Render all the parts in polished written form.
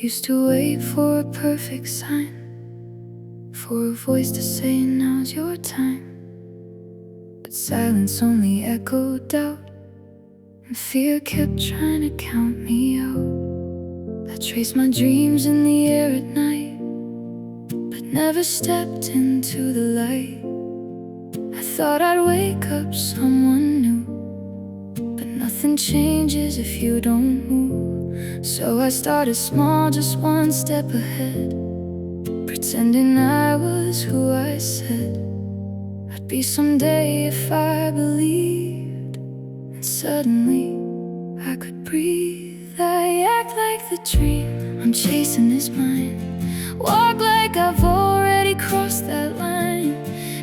Used to wait for a perfect sign, for a voice to say now's your time. But silence only echoed doubt, and fear kept trying to count me out. I traced my dreams in the air at night, but never stepped into the light. I thought I'd wake up someone new, but nothing changes if you don't move. So I started small, just one step ahead, pretending I was who I said I'd be someday if I believed. And suddenly I could breathe. I act like the dream I'm chasing is mine, walk like I've already crossed that line.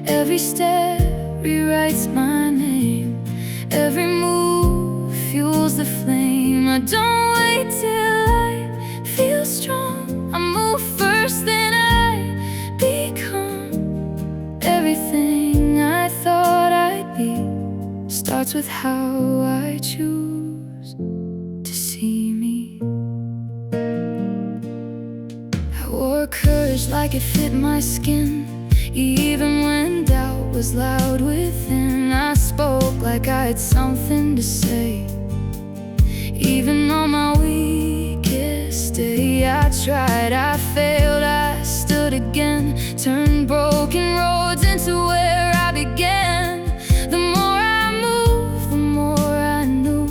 Every step rewrites my name, every move fuels the flame. I don't wait till I feel strong, I move first, then I become. Everything I thought I'd be starts with how I choose to see me. I wore courage like it fit my skin, even when doubt was loud within. I spoke like I had something to say, even on my weakest day. I tried, I failed, I stood again, turned broken roads into where I began. The more I moved, the more I knew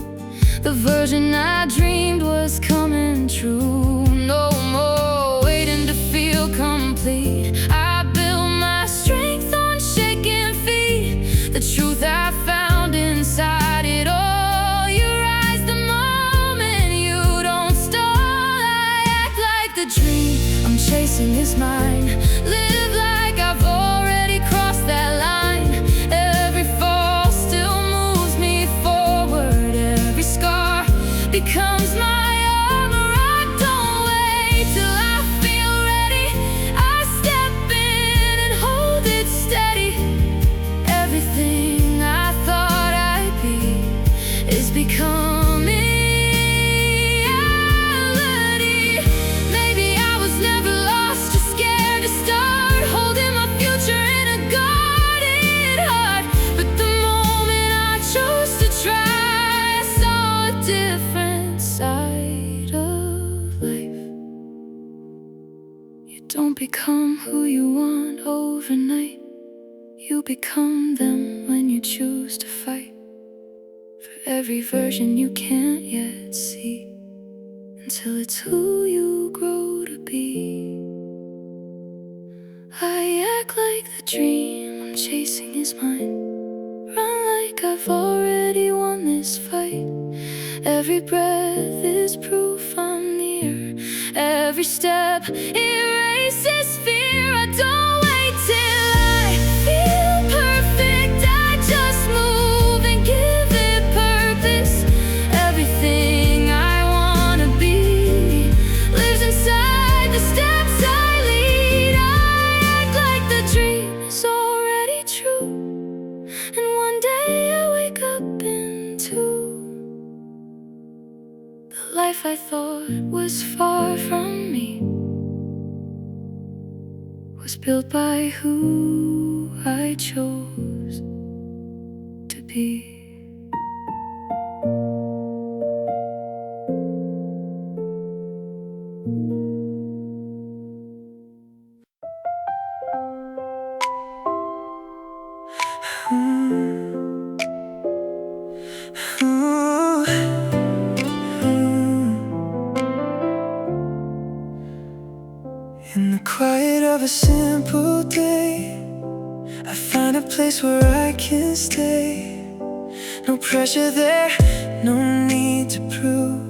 the version I dreamed was coming true. No more waiting to feel complete, I built my strength on shaking feet. The truth I found inside it all, you rise the moment you don't stall. I act like the dream I'm chasing is mine, live like I've already crossed that line. Every fall still moves me forward, every scar becomes my armor. I don't wait till I feel ready, I step in and hold it steady. Everything I thought I'd be is becoming reality. Maybe I was never lost, just scared to start, holding my future in a guarded heart. But the moment I chose to try, I saw a different side of life. You don't become who you want overnight, you become them when you choose to fight for every version you can't yet see, until it's who you grow to be. I act like the dream I'm chasing is mine, run like I've already won this fight. Every breath is proof I'm near, every step erases fear. I don't wait till I feel perfect, I just move and give it purpose. Everything I wanna be lives inside the steps I lead. I act like the dream is already true, and one day I wake up into the life I thought was far from me, was built by who I chose to be. In the quiet of a simple day, I find a place where I can stay. No pressure there, no need to prove,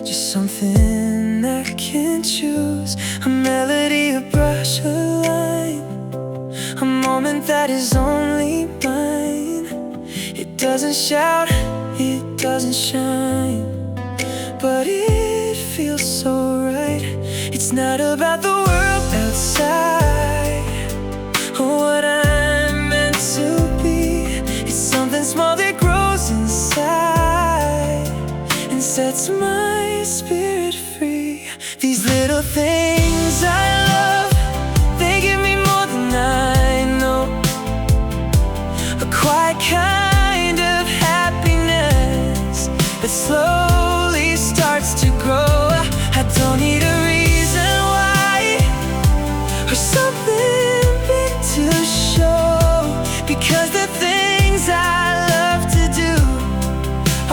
just something I can choose. A melody, a brush, a line, a moment that is only mine. It doesn't shout, it doesn't shine, but it feels so right. It's not about the world outside or what I'm meant to be. It's something small that grows inside and sets my spirit free. These These little things I love, they give me more than I know. A quiet kind of happiness that slowly starts to grow. I don't need a reason why or something big to show, because the things I love to do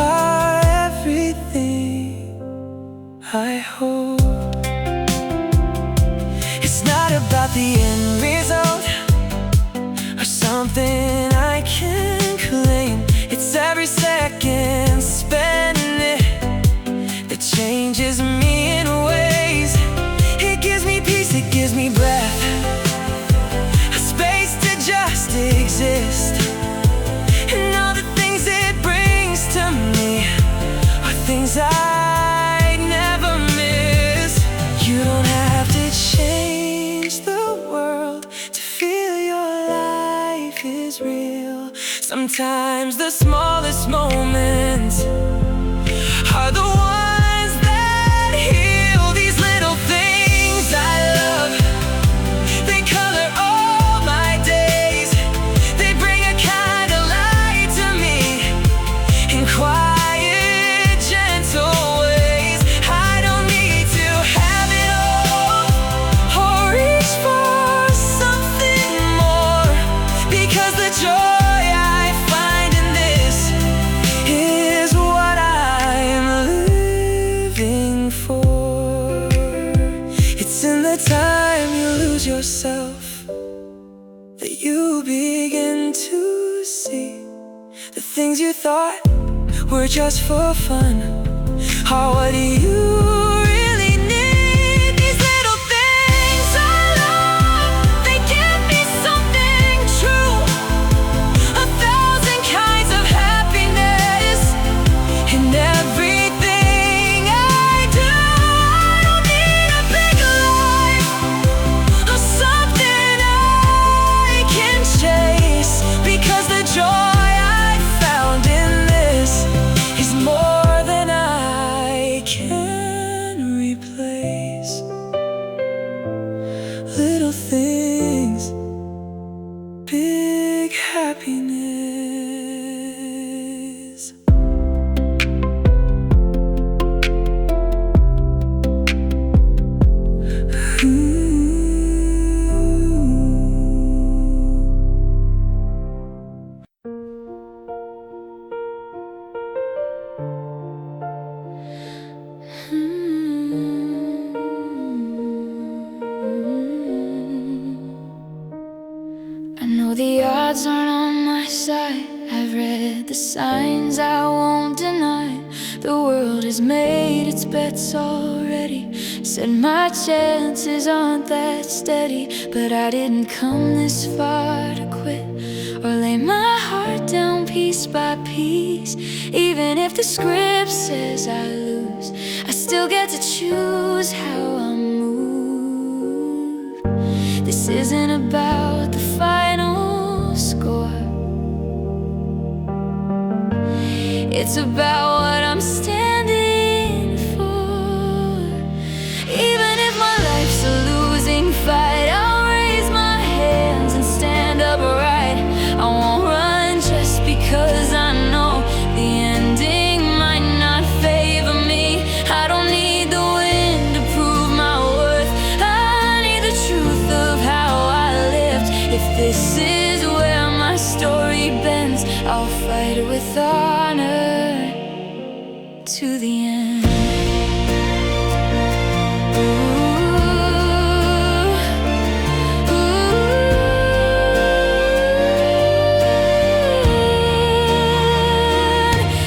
are everything I hope. It's not about the end result or something I can claim. It's every second spending it that changes me in ways. It gives me peace, it gives me breath, a space to just exist. And all the things it brings to me are things I never miss. You don't have to change the world to feel your life is real. Sometimes the smallest moments are the ones that heal. These little things I love, they color all my days. They bring a kind of light to me in quiet, gentle ways. I don't need to have it all or reach for something more, because the joy I find in this is what I'm living for. It's in the time you lose yourself that you begin to see the things you thought were just for fun are what you really need. These little things I love, they give me something true, a thousand kinds of happiness in everything I do. I don't need a big life or something I can chase, because the joy I found in this is more than I can replace. Little things, big happiness. I know the odds aren't on my side. I've read the signs, I won't deny. The world has made its bets already. Said my chances aren't that steady, but I didn't come this far to quit or lay my heart down piece by piece. Even if the script says I lose, I still get to choose how I move. This isn't about the final score, it's about what I'm standing for. Even if my life's a losing fight, I'll raise my hands and stand upright. I won't run just because I know the ending might not favor me. I don't need the wind to prove my worth, I need the truth of how I lived. If this is where my story bends, I'll fight it with honor to the end.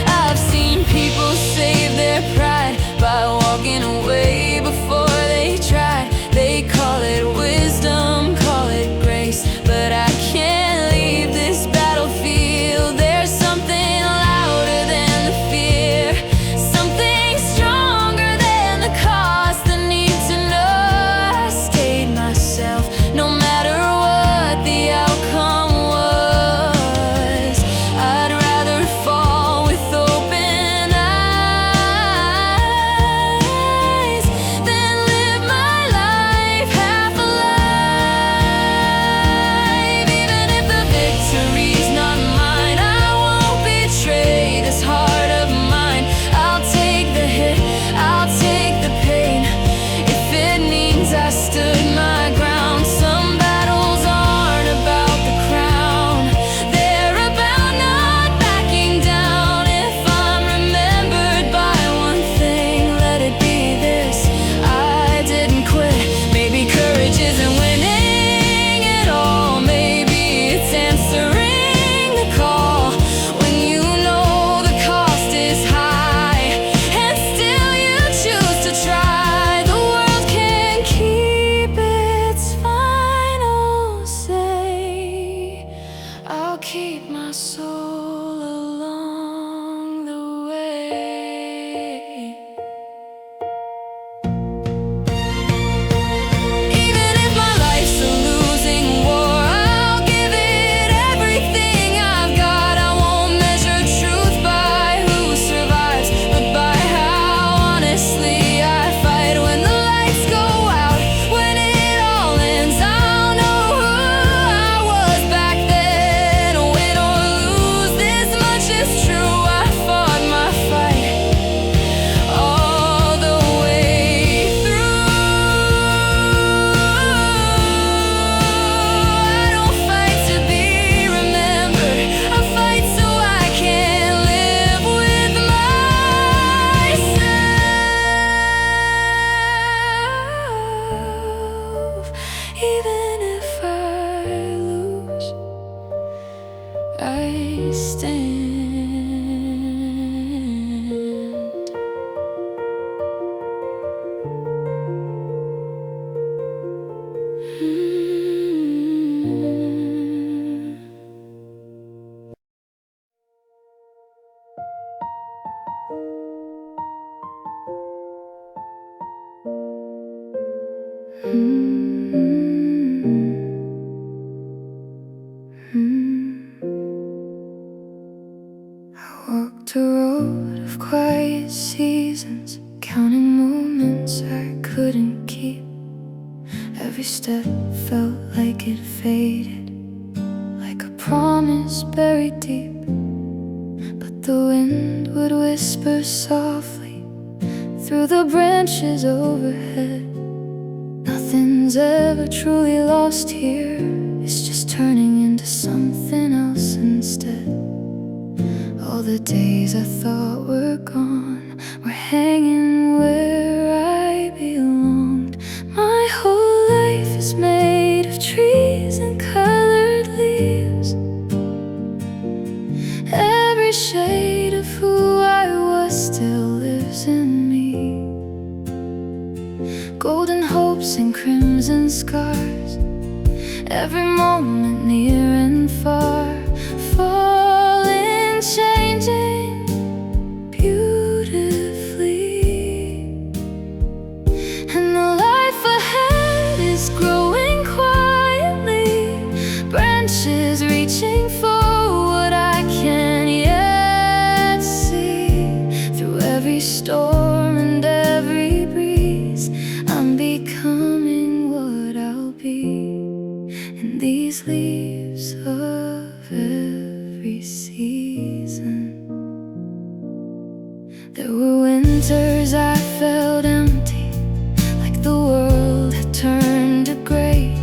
I've seen people save their pride by walking away before they tried. They call it wisdom, call it grace, but I can't leave this battlefield. There's something louder stood my ground. Some battles aren't about the crown, they're about not backing down. If I'm remembered by one thing, let it be this: I didn't quit. Maybe courage isn't winning at all, maybe it's answering the call when you know the cost is high and still you choose to try. The world can keep its final say. I'll keep my soul along the way. Even if my life's a losing war, I'll give it everything I've got. I won't measure truth by who survives, but by how honestly I fight. When the lights go out, when it all ends, I'll know who I was back then. Win or lose, this much is true: I fought my fight all the way through. I don't fight to be remembered, I fight so I can live with myself. Even if I lose, I stand. I walked a road of quiet seasons, counting moments I couldn't keep. Every step felt like it faded, like a promise buried deep. But the wind would whisper softly through the branches overhead. Nothing's ever truly lost here, it's just turning into something else instead. All the days I thought were gone were hanging where I belonged. My whole life is made of trees and colored leaves. Every shade of who I was still lives in me. Golden hopes and crimson scars, every moment near and far, falling, changing beautifully. And the life ahead is growing quietly, branches reaching for what I can't yet see. Through every storm and every breeze, I'm becoming what I'll be. In these leaves of every season, there were winters I felt empty, like the world had turned to gray.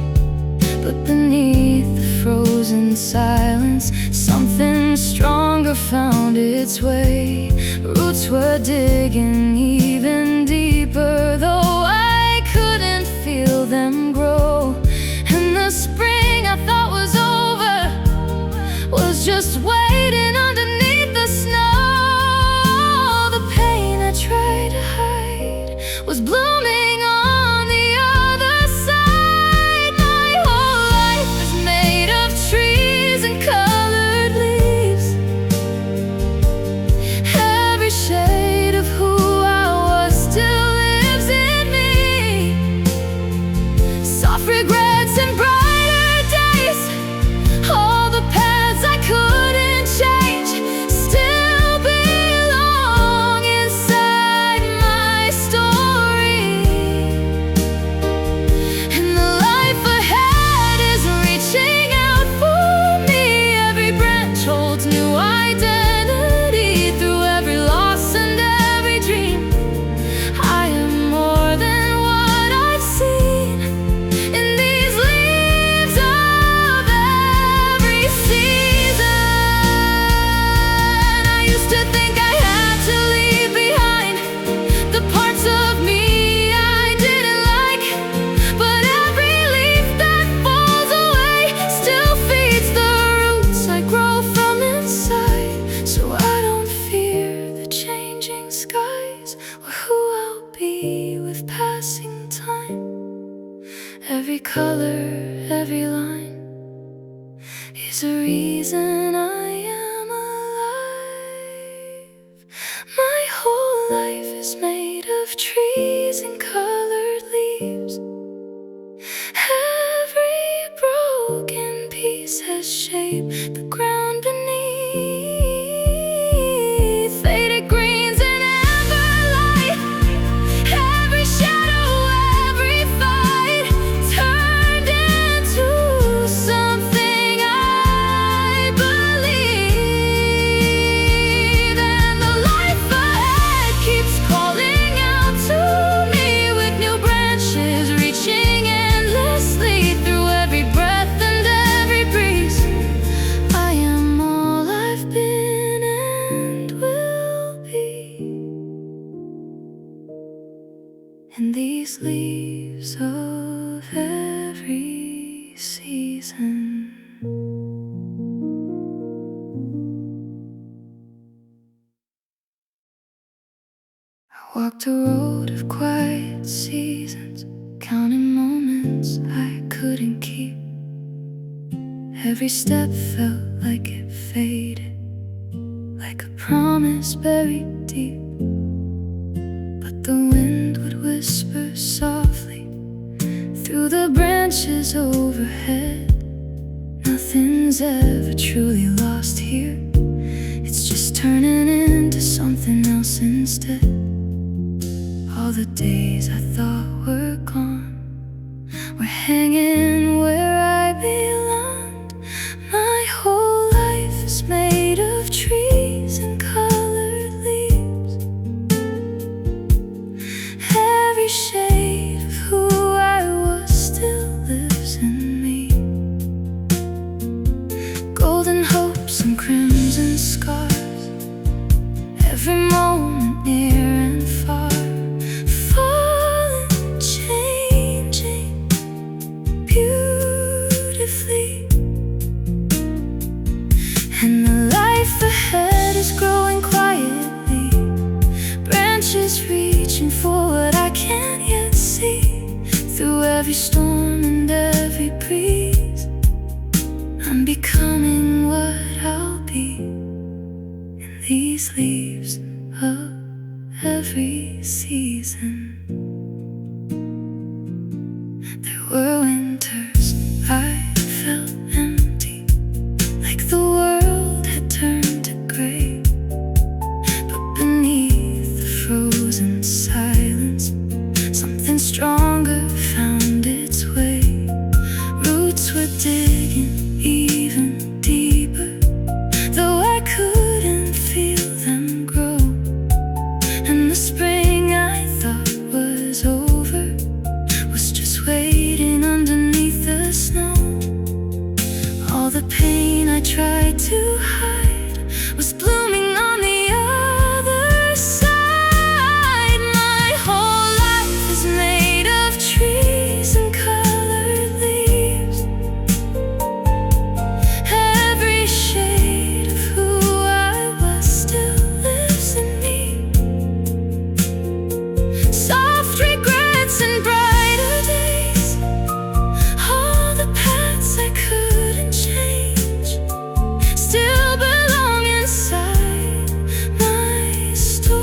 But beneath the frozen silence, something stronger found its way. Roots were digging even deeper, though I couldn't feel them grow. And the spring I thought was over was just waiting underneath the snow. The pain I tried to hide was blooming on the other side. My whole life is made of trees and colored leaves. Every shade of who I was still lives in me. Soft regrets and brighter days, all the paths I couldn't change still belong inside my story. And the life ahead is reaching out for me. Every branch holds new identity. Through every loss and every dream, I am more than what I've seen. Every color, every line is a reason I am alive. My whole life is made of trees and colored leaves. Every broken piece has shaped the ground beneath. Faded greens and amber light, every shadow, every fight turned into something I believe. And the life ahead keeps calling out to me with new branches reaching endlessly through every breath and every breeze. I am all I've been and will be. And these leaves of every season. I walked a road of quiet seasons, counting moments I couldn't keep. Every step felt like it faded, like a promise buried deep. But the wind would whisper softly through the branches overhead. Nothing's ever truly lost here, it's just turning into something else instead. All the days I thought were gone were hanging where I belonged. My whole life is made of trees and colored leaves. Every shade of who I was still lives in me. Golden hopes and crimson scars, every moment near and far, falling, changing beautifully. And the life ahead is growing quietly, branches reaching for what I can't yet see. Through every storm and every breeze, I'm becoming what I'll be. In these leaves of every season. There were winters I felt empty, like the world had turned to gray. But beneath the frozen silence, something stronger found its way. Roots were digging even deeper, though I couldn't feel them grow. And the spring I thought was over was just waiting underneath the snow. All the pain I tried to hide was blooming on the other side. My whole life is made of trees and colored leaves. Every shade of who I was still lives in me. Soft regrets and brighter days, all the paths I couldn't change, still belong inside my story.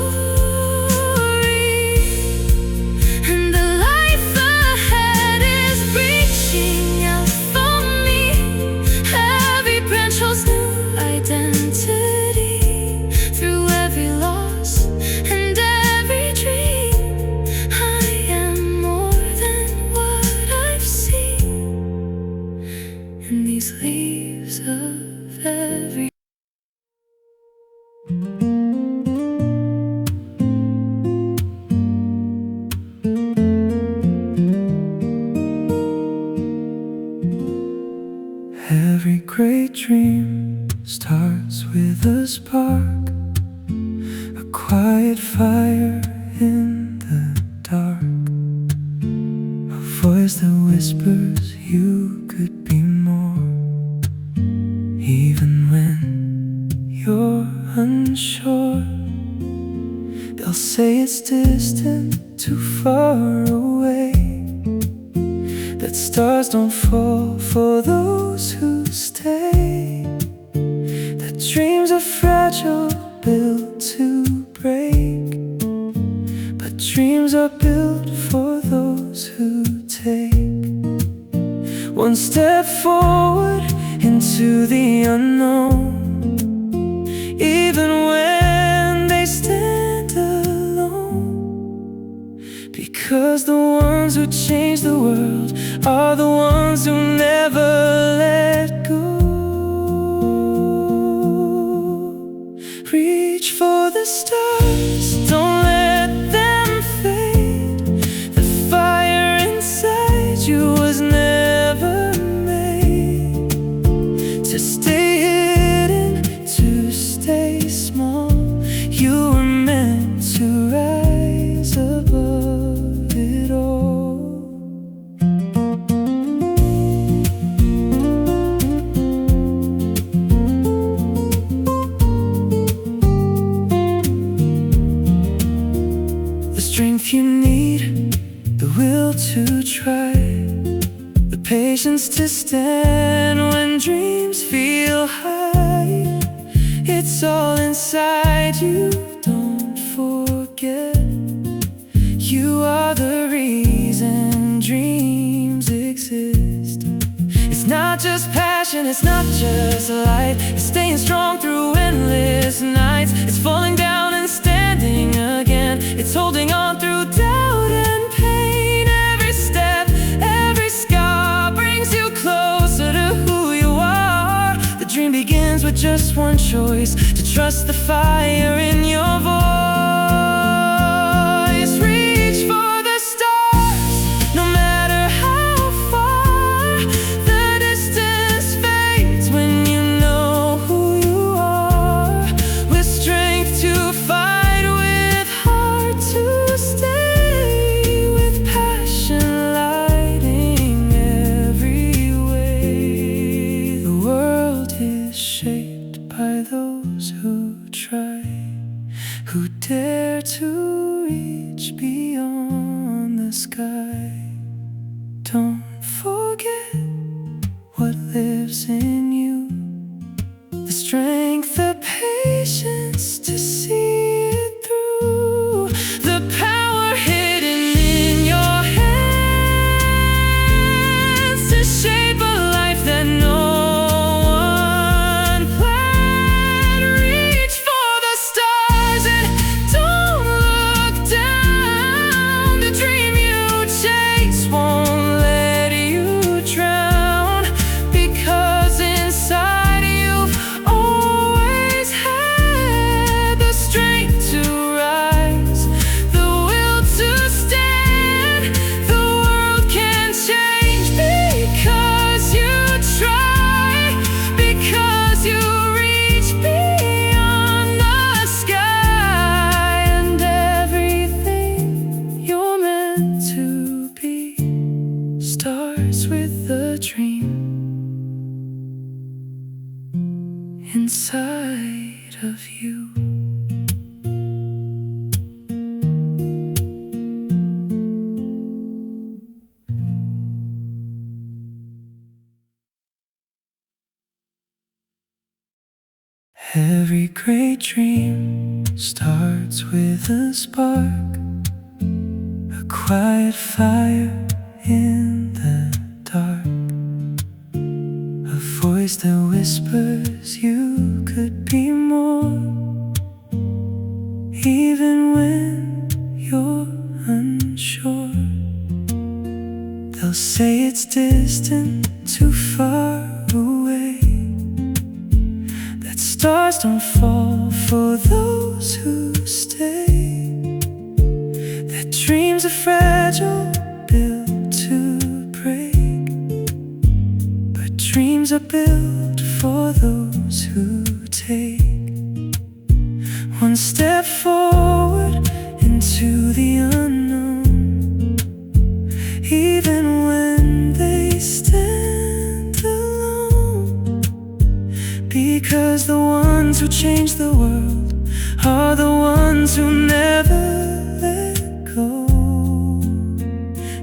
And the life ahead is reaching out for me. Every branch holds new identity. Through every loss and every dream, I am more than what I've seen. In these leaves of every Every great dream starts with a spark, a quiet fire in the dark, a voice that whispers you could be more. Even when you're unsure, they'll say it's distant, too far away, that that stars don't fall for those who stay, that dreams are fragile, built to break, but dreams are built for those who take one step forward into the unknown, even when they stand alone, because the ones who change the world are the ones who never let go. Reach for the stars, don't let them fade. The fire inside you was never made to stay hidden, to stay small. You were meant to rise above it all. The strength you need, the will to try, the patience to stand when dreams feel high. It's all inside you, don't forget. You are the reason dreams exist. It's not just passion, it's not just light. It's staying strong through endless nights. It's falling down and standing again. It's holding on through doubt and pain. Every step, every scar brings you closer to who you are. The dream begins with just one choice, to trust the fire in your voice. Reach for the stars, no matter how far. The distance fades when you know who you are. With strength to fight, with heart to stay, with passion lighting every way. The world is shaped by those who try, who dare to reach beyond the sky. Don't forget what lives in you, the strength, the patience to see it through, the power hidden in your hands to shape a life that no one planned. Reach for the stars and don't look down. The dream you chase won't let you drown, because inside you've always had the strength to rise, the will to stand. The world can change because you try, because you reach beyond the sky. And everything you're meant to be starts with a dream inside of you. Every great dream starts with a spark, a quiet fire in the dark, a voice that whispers you could be more, even when you're unsure. They'll say it's distant, too far away, that stars don't fall for those who stay, that dreams are fragile, built to break, but dreams are built for those who take one step forward into the unknown, even when they stand alone, because the ones who change the world are the ones who never let go.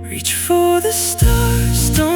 Reach for the stars, don't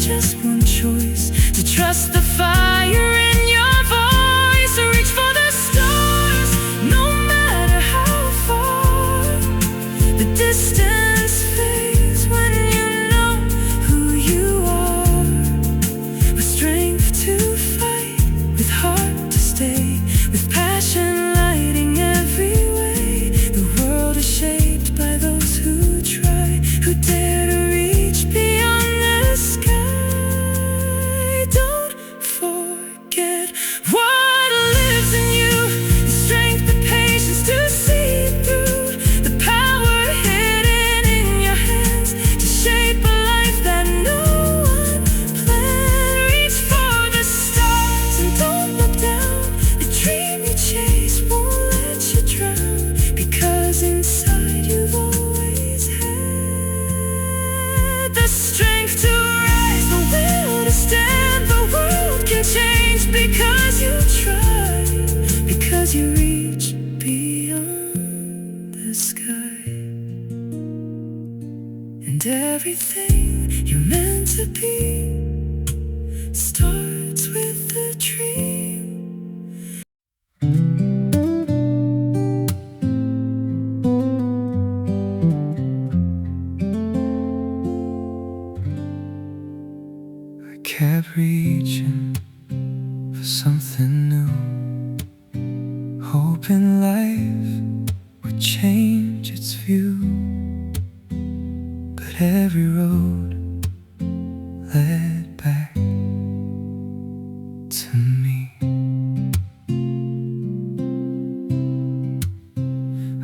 just one choice: to trust the fire in your voice, to reach for the stars, no matter how far. The distance fades when you know who you are, with strength to fight, with heart to stay, with passion lighting every way. The world is shaped by those who try, who dare to reach beyond the sky. Don't forget what lives in you, the strength, the patience to see through, the power hidden in your hands, to shape a life that no one planned. Reach for the stars and don't look down. The dream you chase won't let you drown, because inside you've always had the strength to rise, the will to stand. The world can change because you try, because you reach beyond the sky. And everything you're meant to be starts with a dream. I kept reaching for something new, hoping life would change its view. But every road led back to me.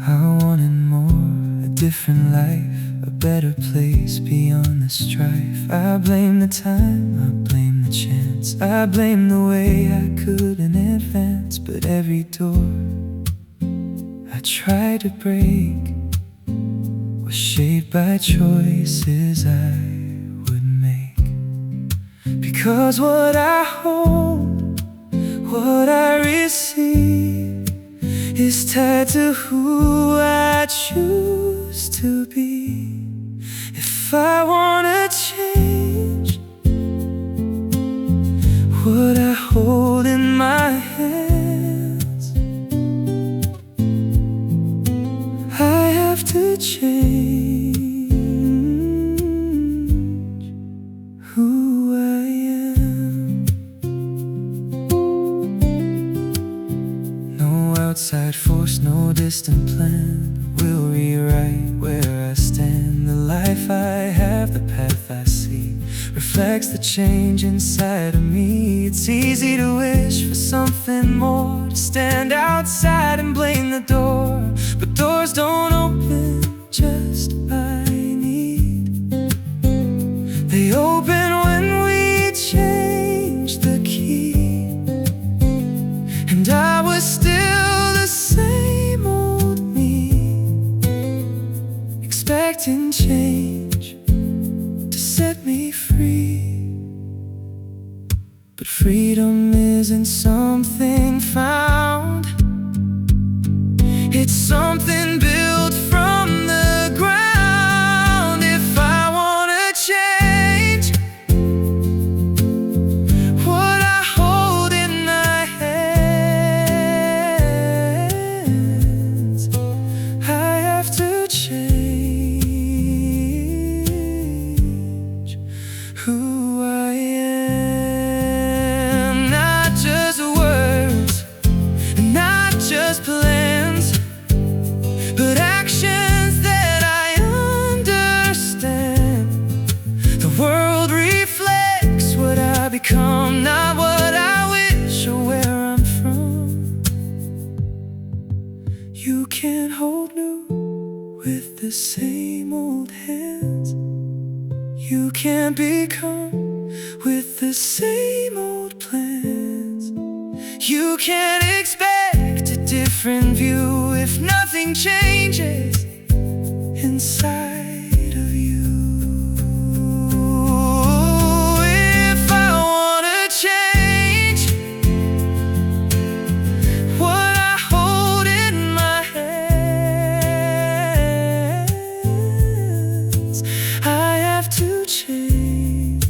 I wanted more, a different life, a better place beyond the strife. I blame the time, I blame the chance, I blame the way I couldn't advance. But every door I tried to break was shaped by choices I would make. Because what I hold, what I receive, is tied to who I choose to be. If I wanna change what I hold in my hands, I have to change who I am. No outside force, no distant plan will rewrite where I stand. The life I have, the path I see, reflects the change inside of me. It's easy to wish for something more, to stand outside and blame the door. But doors don't open just by need, they open when we change the key. And I was still the same old me, expecting change to set me free. But freedom isn't something found, it's something built from the ground. If I wanna change what I hold in my hands, I have to change who I am. Not just words, not just plans, but actions that I understand. The world reflects what I become, not what I wish or where I'm from. You can't hold new with the same old hands. You can't become with the same old plans. You can't expect a different view if nothing changes inside of you. If I wanna change what I hold in my hands, I have to change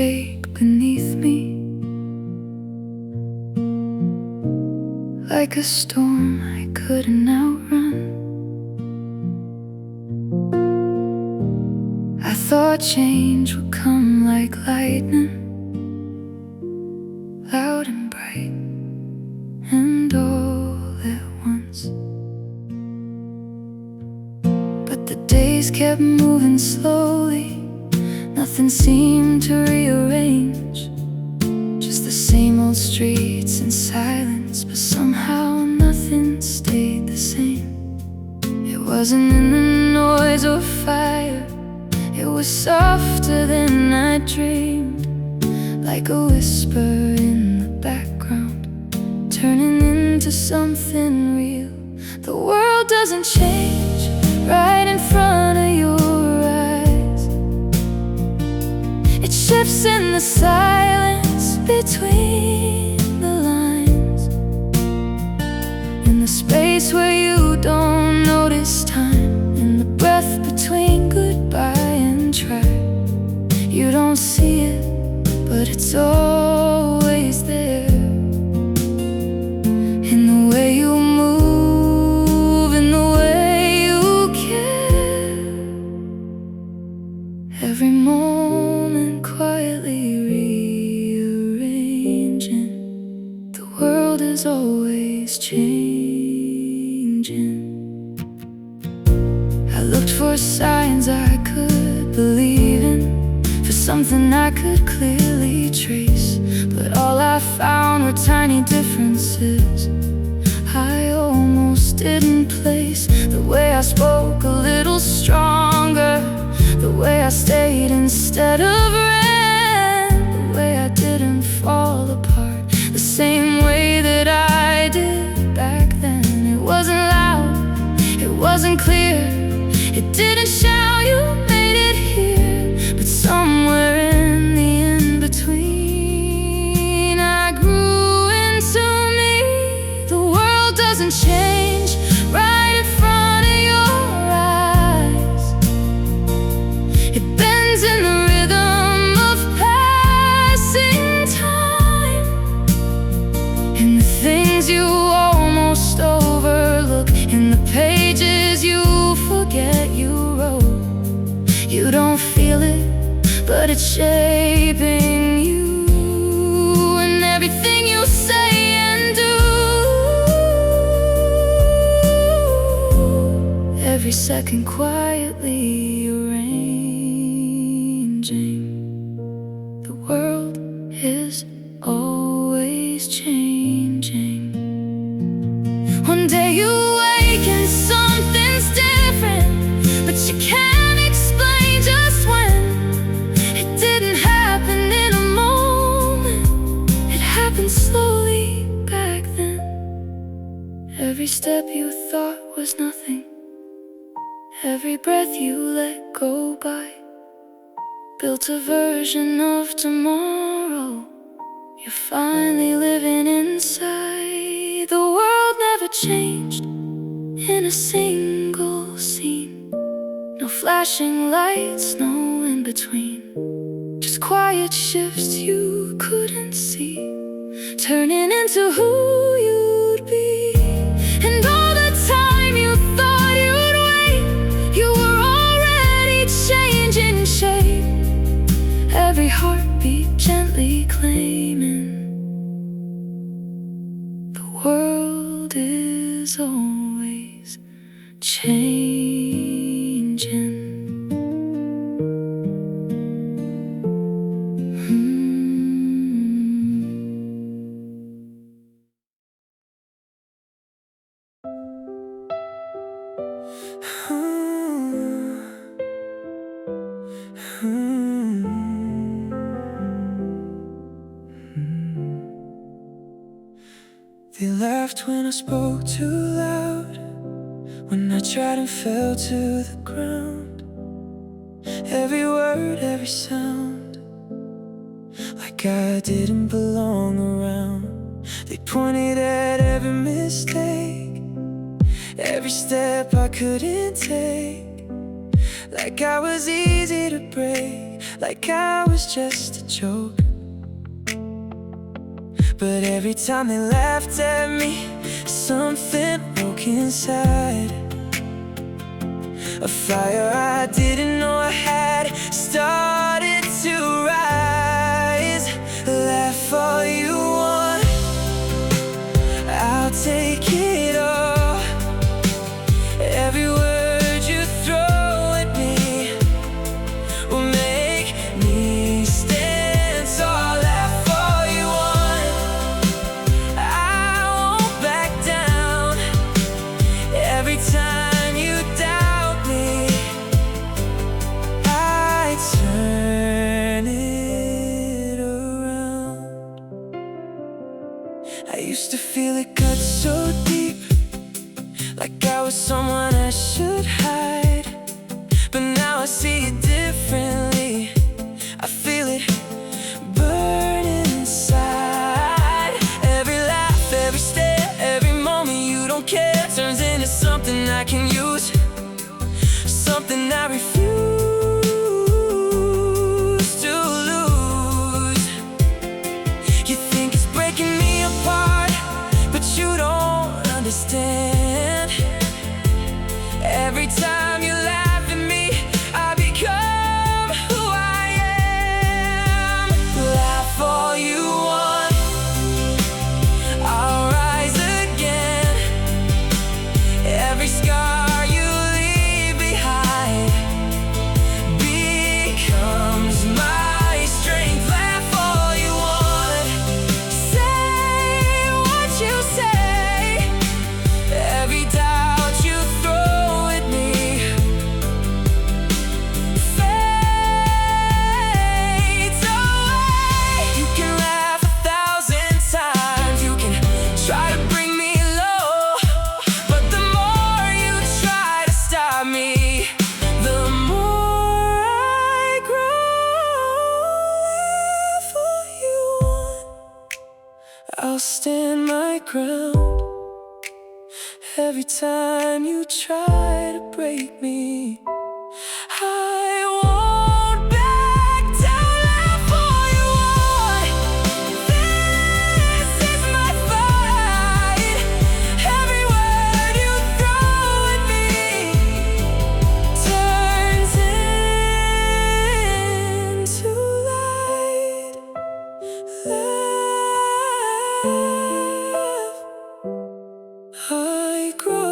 shake beneath me, like a storm I couldn't outrun. I thought change would come like lightning, loud and bright, and all at once. But the days kept moving slowly, nothing seemed to rearrange, just the same old streets and silence, but somehow nothing stayed the same. It wasn't in the noise or fire, it was softer than I dreamed, like a whisper in the background, turning into something real. The world doesn't change right in front of your eyes, it shifts in the silence between the lines, in the space where you don't notice time, in the breath between goodbye and try. You don't see it, but it's always there, in the way you move, in the way you care. Every moment quietly rearranging, the world is always changing. I looked for signs I could believe in, for something I could clearly trace, but all I found were tiny differences I almost didn't place. The way I spoke a little stronger, the way I stayed instead of ran, the way I didn't fall apart the same way that I did back then. It wasn't loud, it wasn't clear, it didn't shout you made it here, but somewhere in the in-between I grew into me. The world doesn't change right in front of your eyes, it bends in the rhythm of passing time, in the things you almost overlook, in the pages you forget you wrote. You don't feel it, but it's shaping you, and everything you say and do. Every second quietly arranging, the world is always changing. One day you wake and something's different, but you can't explain just when. It didn't happen in a moment, it happened slowly back then. Every step you thought was nothing, every breath you let go by, built a version of tomorrow you're finally living inside. The world never changed in a single scene, no flashing lights, no in-between, just quiet shifts you couldn't see, turning into who you'd be. And all the time you thought you'd wait, you were already changing shape, every heartbeat gently claiming the world is always changing. They laughed when I spoke too loud, when I tried and fell to the ground. Every word, every sound, like I didn't belong around. They pointed at every mistake, every step I couldn't take, like I was easy to break, like I was just a joke. But every time they laughed at me, something broke inside. A fire I didn't know I had started to rise. Laugh all you want, I'll take it all. Every word you throw at me will make me stand tall. Laugh all you want, I won't back down. Every time you doubt me, I turn it around. I used to feel it cut so deep, like I was someone I should hide. But now I see it differently, I feel it burning inside. Every laugh, every stare, every moment you don't care turns into something I can use, something I refuse to lose. You think it's breaking me apart, but you don't understand. Every time you laugh at me, I become who I am. Laugh all you want, I'll rise again. Every scar you leave behind becomes my strength. Laugh all you want, say what you say. Every doubt you throw at me fades away. You can laugh 1,000 times, you can try to bring me low, but the more you try to stop me, the more I grow. Laugh all you want, I'll stand my ground. Every time you try to break me, I won't back down. Laugh all you want, this is my fight. Every word you throw at me turns into light. Laugh, I grow.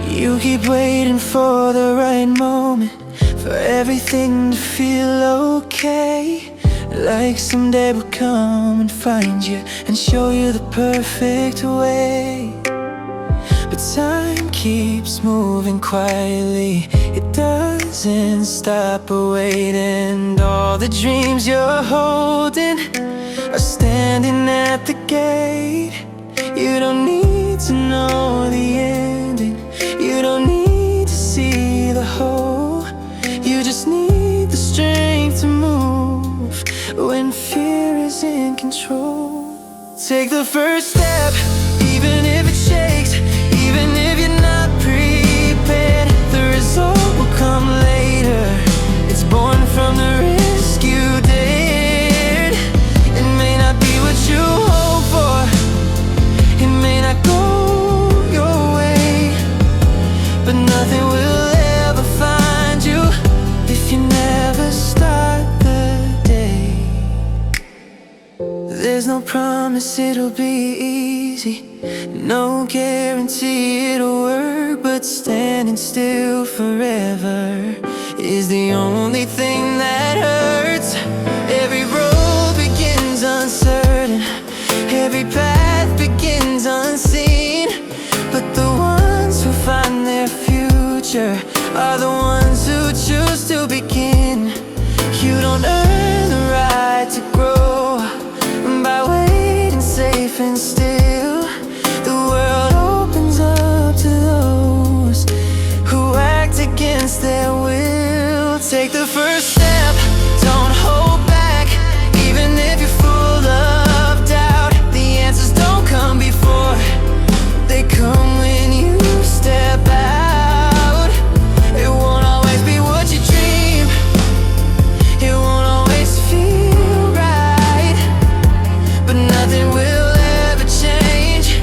You keep waiting for the right moment, for everything to feel okay. Like someday we'll come and find you and show you the perfect way. But time keeps moving quietly, it doesn't stop awaiting. All the dreams you're holding are standing at the gate. You don't need to know the ending, you don't need to see the whole. You just need the strength to move when fear is in control. Take the first step, even if it shakes, even if you're not prepared. The result will come later, it's born from the risk you dared. It may not be what you hope for, it may not go your way, but nothing will ever find you if you never start the day. There's no promise it'll be easy, no guarantee it'll work, but standing still forever is the only thing that hurts. Every road begins uncertain, every path begins unseen, but the ones who find their future are the ones who choose to begin. You don't earn the right to grow by waiting and still the world opens up to those who act against their will. Take the first step, don't hold back, even if you're full of doubt. The answers don't come before, they come when you step out. It won't always be what you dream, it won't always feel right, but nothing will ever change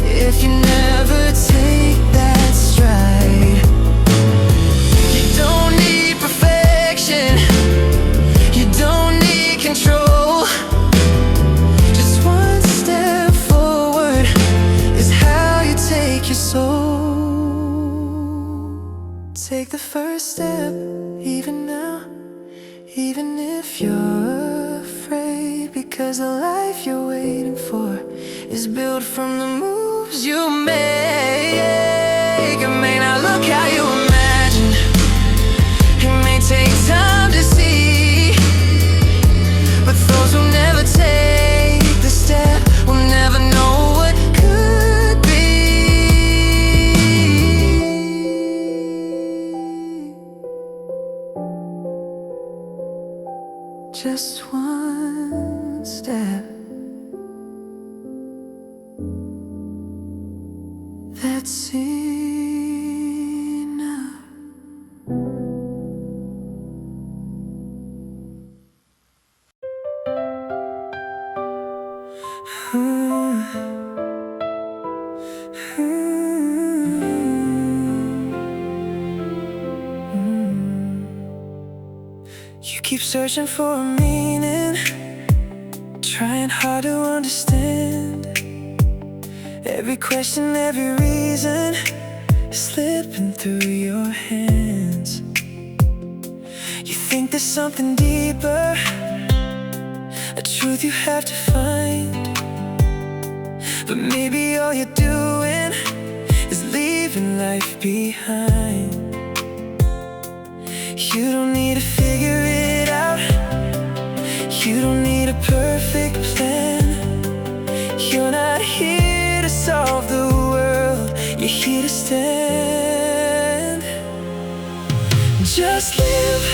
if you never take that stride. You don't need perfection, you don't need control. Just one step forward is how you take your soul. Take the first step, even now, even if you're afraid, because the life you're waiting for is built from the moves you make. It may not look how you imagine, it may take time to see, but those who never take the step will never know what could be. Just one step, that's enough. You keep searching for a meaning, trying hard to understand. Every question, every reason is slipping through your hands. You think there's something deeper, a truth you have to find, but maybe all you're doing is leaving life behind. You don't need to figure it out, you don't need a perfect plan. You're not here to solve the world, you're here to stand. Just live,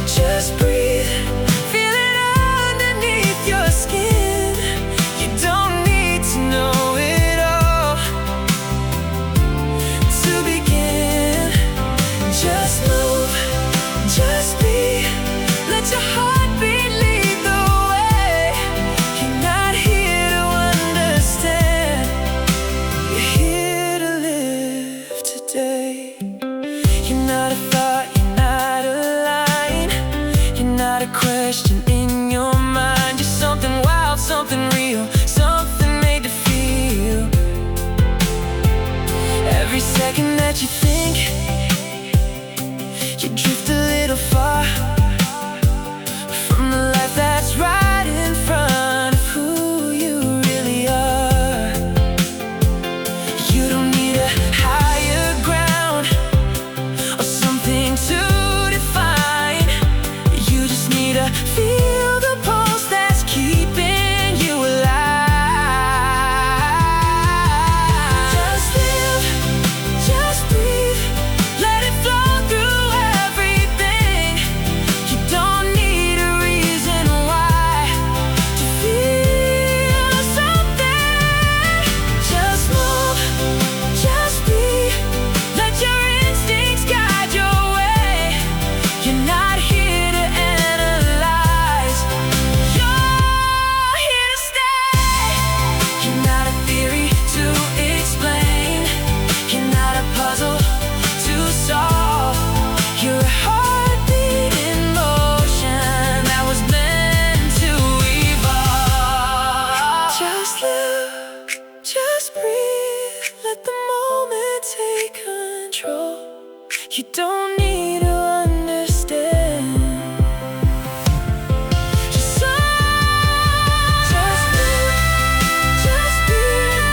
just breathe, feel it underneath your skin. You don't need to know it all to begin. Just move, just be, let your heartbeat lead the way. You're not here to understand, you're here to live today. You're not a thought, you're not a line, you're not a question in your mind. You're something wild, something real, something made to feel. Every second that you think, you drift a little far from the life that's right in front of who you really are. You don't need a higher ground or something to define, you just need to feel the pulse that's keeping you alive. Just live, just breathe, let it flow through everything. You don't need a reason why to feel something. Just move, just be, let your instincts guide your way. You're not here to analyze, you're here to stay. You're not a theory to explain, you're not a puzzle to solve. You're a heartbeat in motion that was meant to evolve. Just live, just breathe, let the moment take control. You don't need to understand. Just live, just breathe,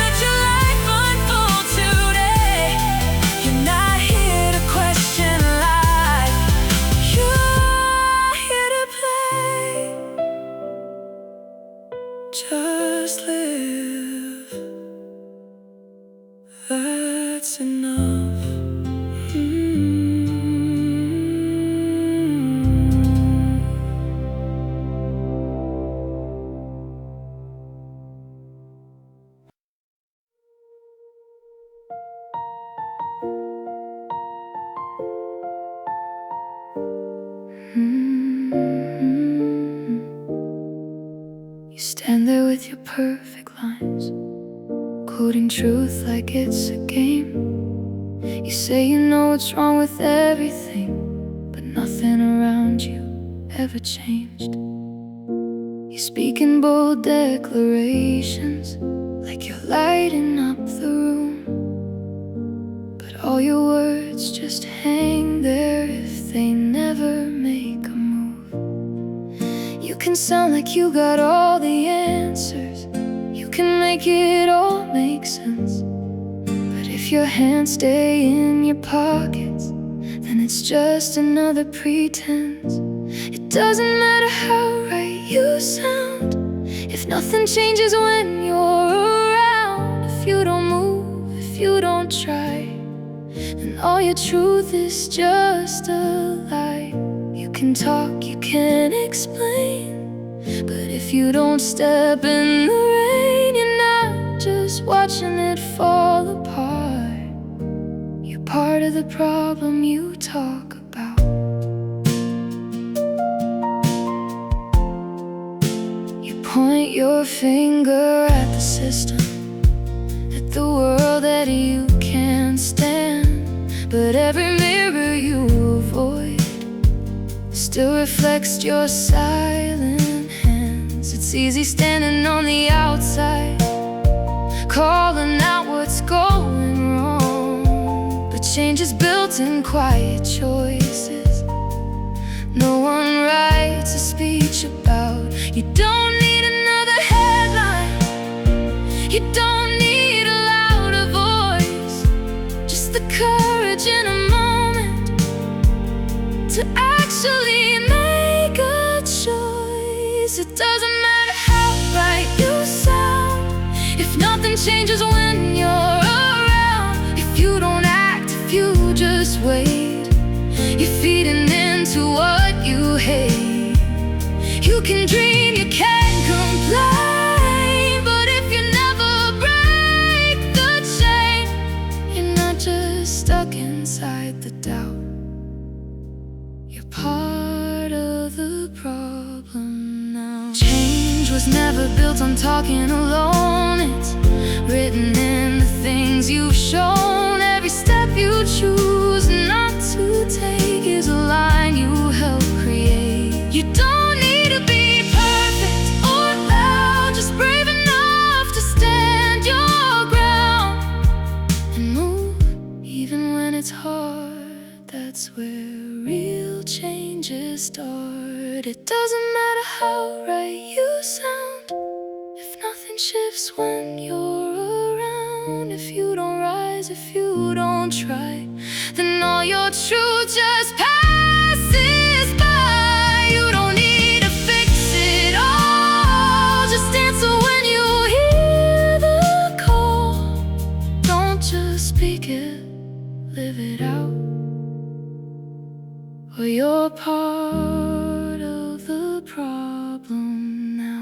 let your life unfold today. You're not here to question life, you're here to play. Just live. perfect lines, quoting truth like it's a game. You say you know what's wrong with everything, but nothing around you ever changed. You speak in bold declarations, like you're lighting up the room, but all your words just hang there if they never make a move. You can sound like you got all the answers, you can make it all make sense, but if your hands stay in your pockets, then it's just another pretense. It doesn't matter how right you sound, if nothing changes when you're around. If you don't move, if you don't try, then all your truth is just a lie. You can talk, you can explain, but if you don't step in the rain, you're not just watching it fall apart. You're part of the problem you talk about. You point your finger at the system, at the world that you can't stand, but every mirror you avoid still reflects your silent hands. It's easy standing on the outside, calling out what's going wrong, but change is built in quiet choices no one writes a speech about. You don't need another headline, you don't need a louder voice, just the courage in a moment to actually make a choice. It doesn't matter how right you sound, if nothing changes when you're around. If you don't act, if you just wait, you're feeding into what you hate. You can dream, you can complain, but if you never break the chain, you're not just stuck inside the doubt, you're part of the problem now. Change was never built on talking alone, it's written in the things you've shown. Every step you choose not to take is a line you help create. You don't need to be perfect or loud, just brave enough to stand your ground and move even when it's hard. That's where real changes start. It doesn't matter how right you sound, if nothing shifts when you're around. If you don't rise, if you don't try, then all your truth just passes by. You don't need to fix it all, just answer when you hear the call. Don't just speak it, live it out, or you're part of the problem now.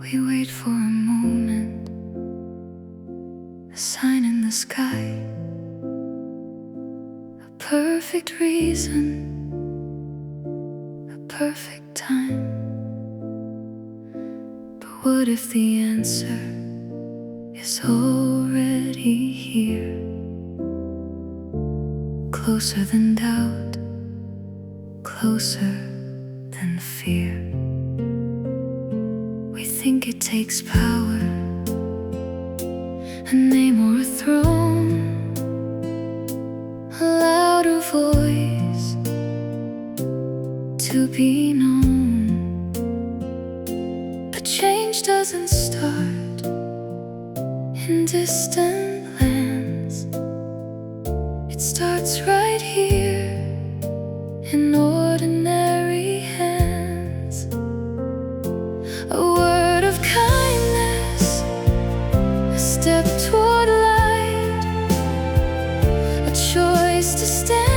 We wait for a moment, a sign in the sky, a perfect reason, a perfect time. But what if the answer is already here? Closer than doubt, closer than fear. We think it takes power, a name or a throne, a louder voice to be known. But change doesn't start in distant lands, it starts right here in ordinary hands. A word of kindness, a step toward light, a choice to stand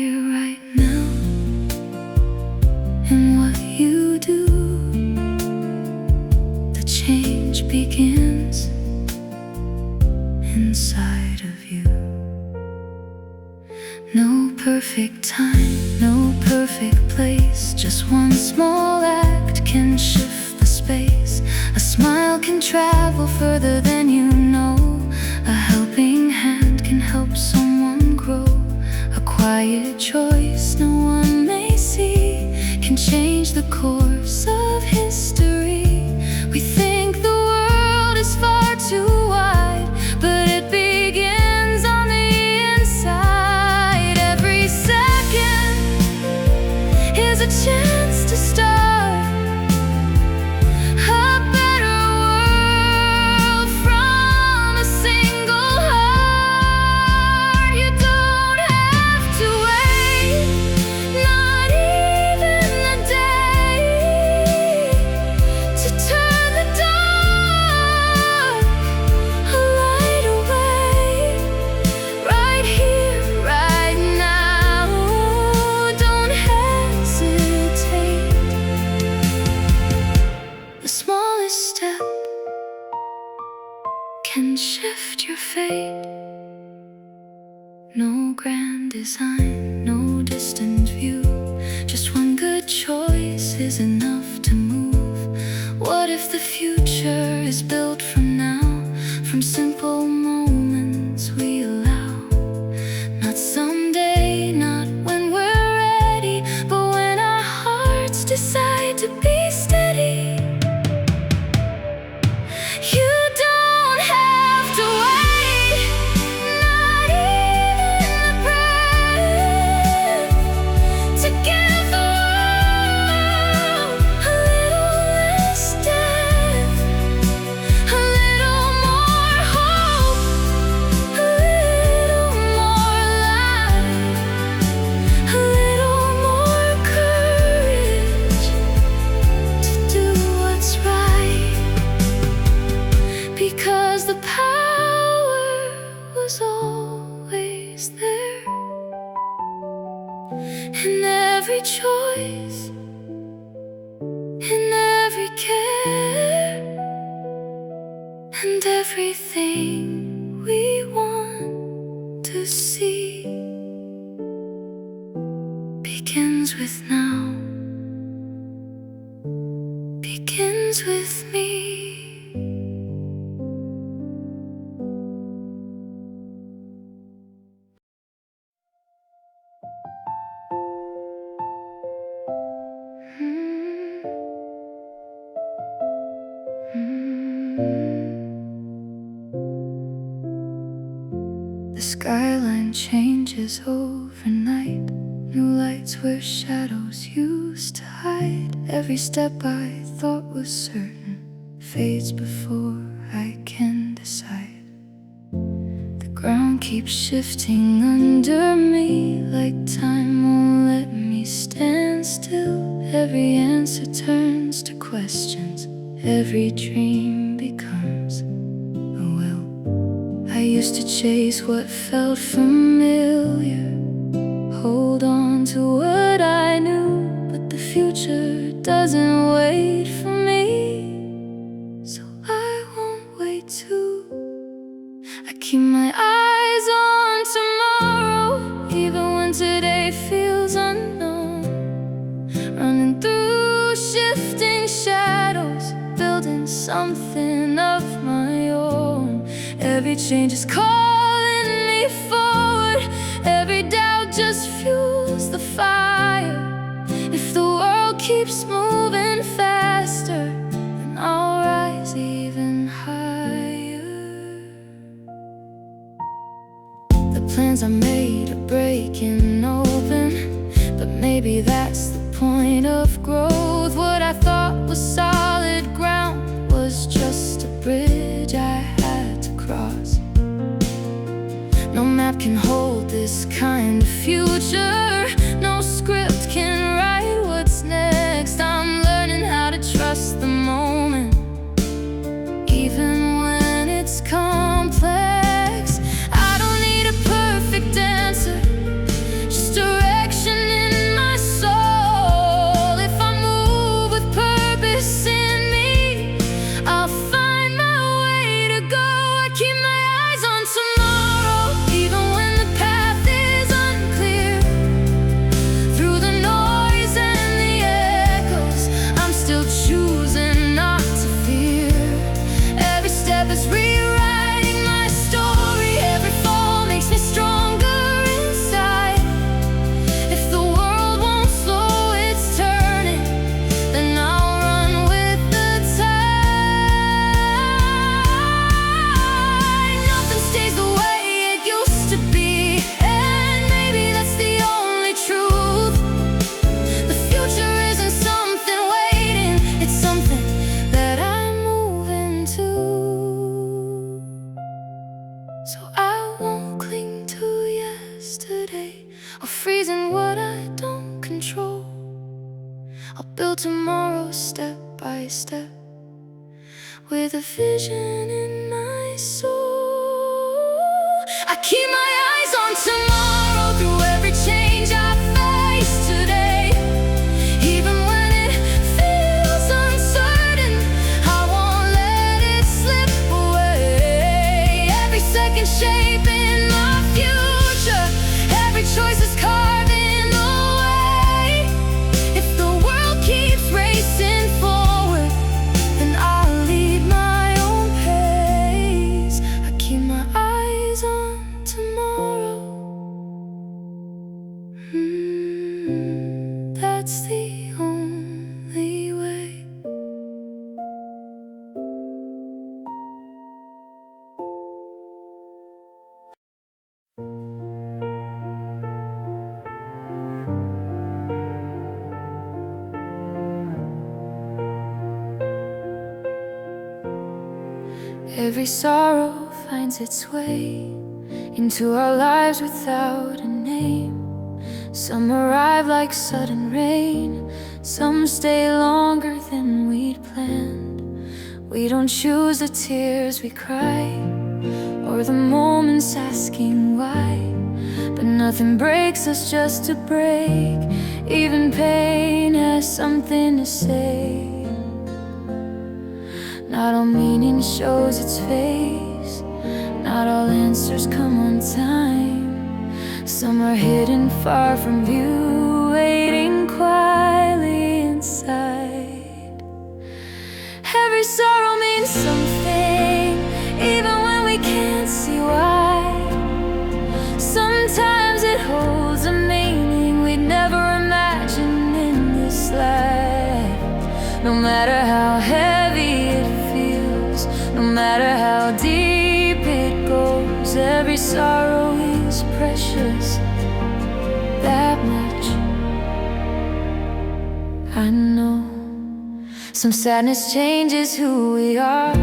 here, right now, and what you do. The change begins inside of you. No perfect time, no perfect place. Just one small act can shift the space. A smile can travel further than you know. A helping hand can help someone grow. A quiet choice no one may see can change the course of history. We think the world is far too wide, but it begins on the inside. Every second is a chance to start a better world from a single heart. You don't have to wait, not even a day, to turn the dark a light away. Right here, right now, don't hesitate. The smallest step can shift your fate. No grand design, no distant view. Just one good choice is enough to move. What if the future is built from now, from simple moments we allow? Not someday, not when we're ready, but when our hearts decide to be steady. You don't have to wait, not even a breath, to give the world a little less death, a little more hope, a little more light, a little more courage to do what's right. Because the power was always there in every choice, in every care, and everything we want to see begins with now, begins with me. The skyline changes overnight. New lights where shadows used to hide. Every step I thought was certain fades before I can decide. The ground keeps shifting under me, like time won't let me stand still. Every answer turns to questions. Every dream becomes a will. I used to chase what felt familiar, hold on to what I knew, but the future doesn't wait for me, so I won't wait too. I keep my eyes on tomorrow, even when today feels unknown. Running through shifting shadows, building something of my own. Every change is calling me forward. Every doubt just fuels the fire. If the world keeps moving faster, then I'll rise even higher. The plans I made are breaking open, but maybe that's the point of growth. What I thought was solid ground was just a bridge I had to cross. No map can hold this kind of future. No script can write what's next. I'm learning how to trust the moment, even when it's complex. I don't need a perfect answer, just a build tomorrow step by step, with a vision in my soul. I keep my eyes on tomorrow through every change I face today. Even when it feels uncertain, I won't let it slip away. Every second shaping my future, every choice is carving the way. If the world keeps racing forward, then I'll lead my own pace. I keep my eyes on tomorrow. That's the only way. Every sorrow finds its way into our lives without a name. Some arrive like sudden rain, some stay longer than we'd planned. We don't choose the tears we cry, or the moments asking why. But nothing breaks us just to break. Even pain has something to say. Not all meaning shows its face, not all answers come on time. Some are hidden far from view, waiting quietly inside. Every sorrow means something, even when we can't see why. Sometimes it holds a meaning we'd never imagine in this life. No matter how heavy it feels, no matter how deep it goes, every sorrow is precious, that much I know. Some sadness changes who we are,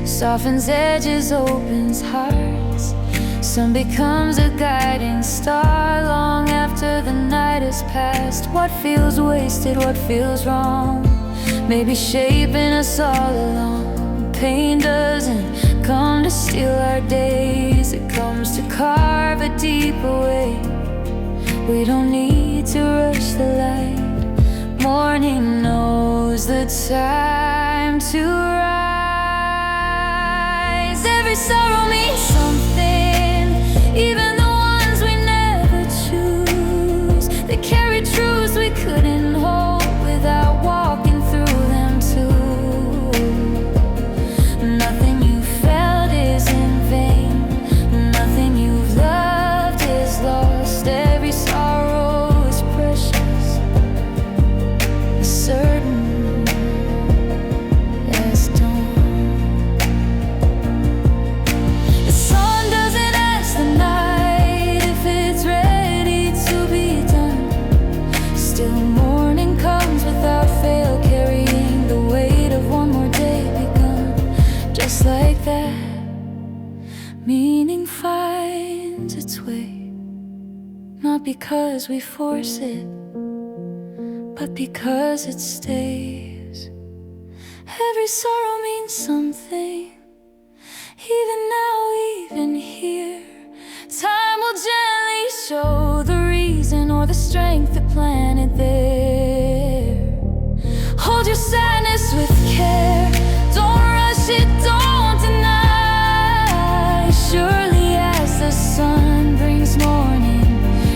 softens edges, opens hearts. Some becomes a guiding star long after the night has passed. What feels wasted, what feels wrong, maybe shaping us all along. Pain doesn't come to steal our days, it comes to carve a deeper way. We don't need to rush the light. Morning knows the time to rise. Every sorrow means something, even the ones we never choose. They carry truths we couldn't hold without walking through them too. Nothing you felt is in vain, nothing you've loved is lost. Every sorrow is precious, certain as dawn. The sun doesn't ask the night if it's ready to be done. Still morning comes without fail, carrying the weight of one more day begun. Just like that, meaning finds its way, not because we force it, but because it stays. Every sorrow means something, even now, even here. Time will gently show the reason or the strength that planted there. Hold your sadness with care, don't rush it, don't deny. Surely as the sun brings morning,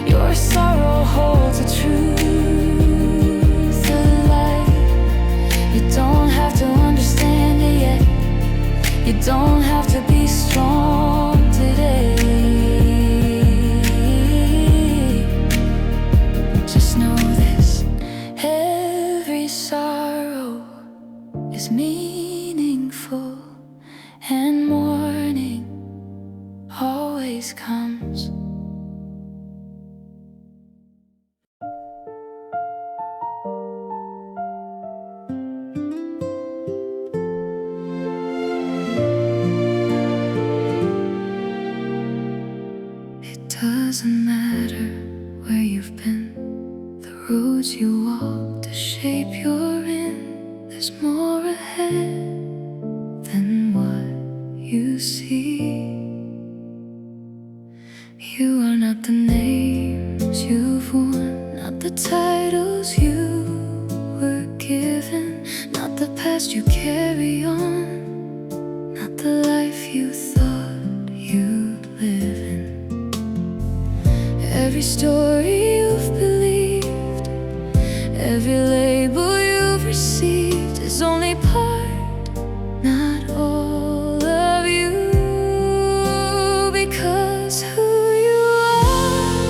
your sorrow holds a truth, a light. You don't have to understand it yet, you don't have to be strong today. Just know this, every sorrow is meaningful, and morning always comes. It doesn't matter where you've been, the roads you walked the shape you're in, there's more ahead than what you see. You are not the names you've won, not the titles you were given, not the past you carry on, not the life you thought you'd live in. Every story you've believed, every label you've received is only part, not all of you. Because who you are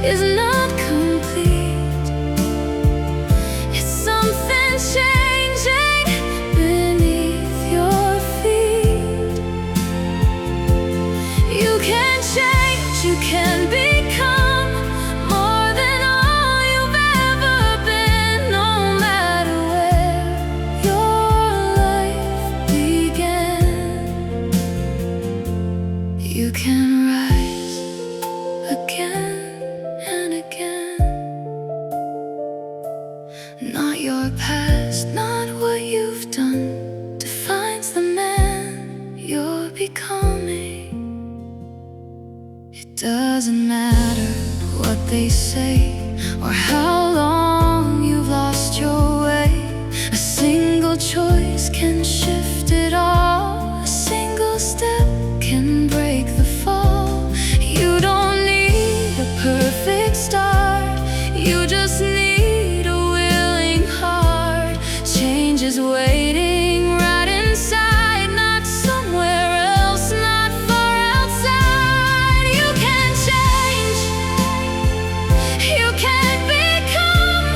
is not complete. It's something changing beneath your feet. You can change, you can become more than all you've ever been, no matter where your life began. You can rise again and again. Not your past, not what you've done defines the man you're becoming. It doesn't matter what they say or how long you've lost your way. A single choice can shift it all. A single step can break the fall. You don't need a perfect start, you just need a willing heart. Change is waiting right inside, not somewhere else, not far outside. You can change, you can become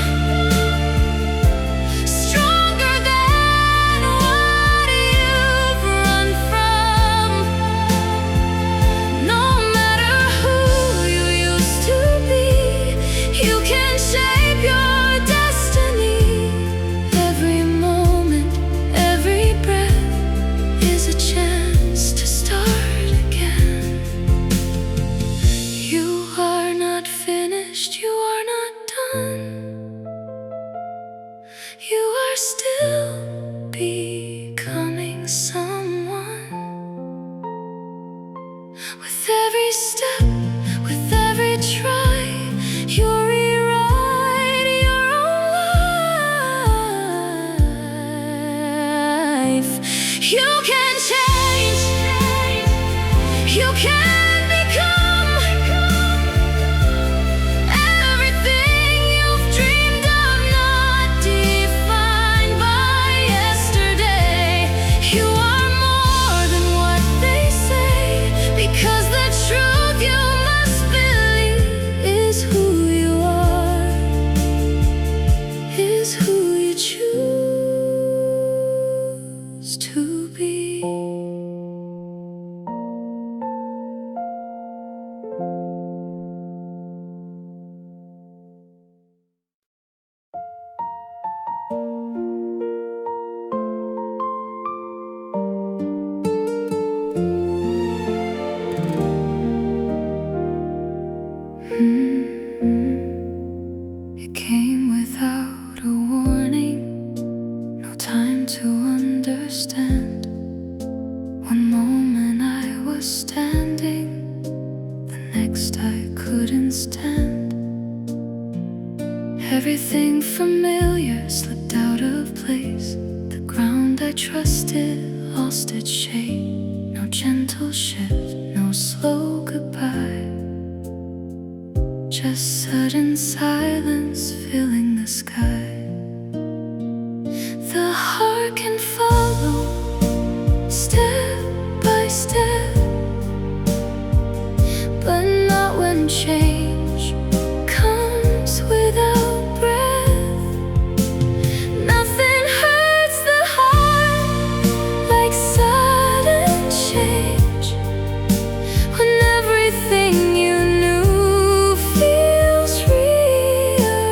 stronger than what you've run from. No matter who you used to be, you can shape your destiny. Every moment, every breath is a chance to start again. You are not finished, you are not done. You are still becoming someone. With every step, with every try, you rewrite your own life. You can change, you can become everything you've dreamed of, not defined by yesterday. You are more than what they say, because the truth you must believe is who you are, is who you choose to be. It came without a warning, no time to understand. One moment I was standing, the next I couldn't stand. Everything familiar slipped out of place. The ground I trusted lost its shape. No gentle shift, no slow goodbye, just sudden silence filling the sky. The heart can follow step by step, but not when change comes without breath. Nothing hurts the heart like sudden change, when everything you knew feels rearranged.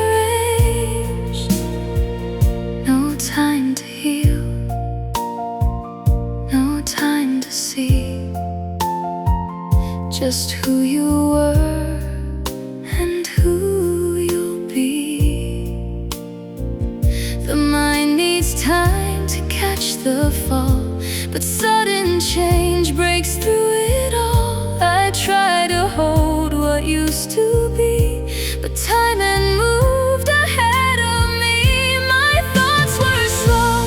No time to heal, to fall, but sudden change breaks through it all. I try to hold what used to be, but time had moved ahead of me. My thoughts were slow,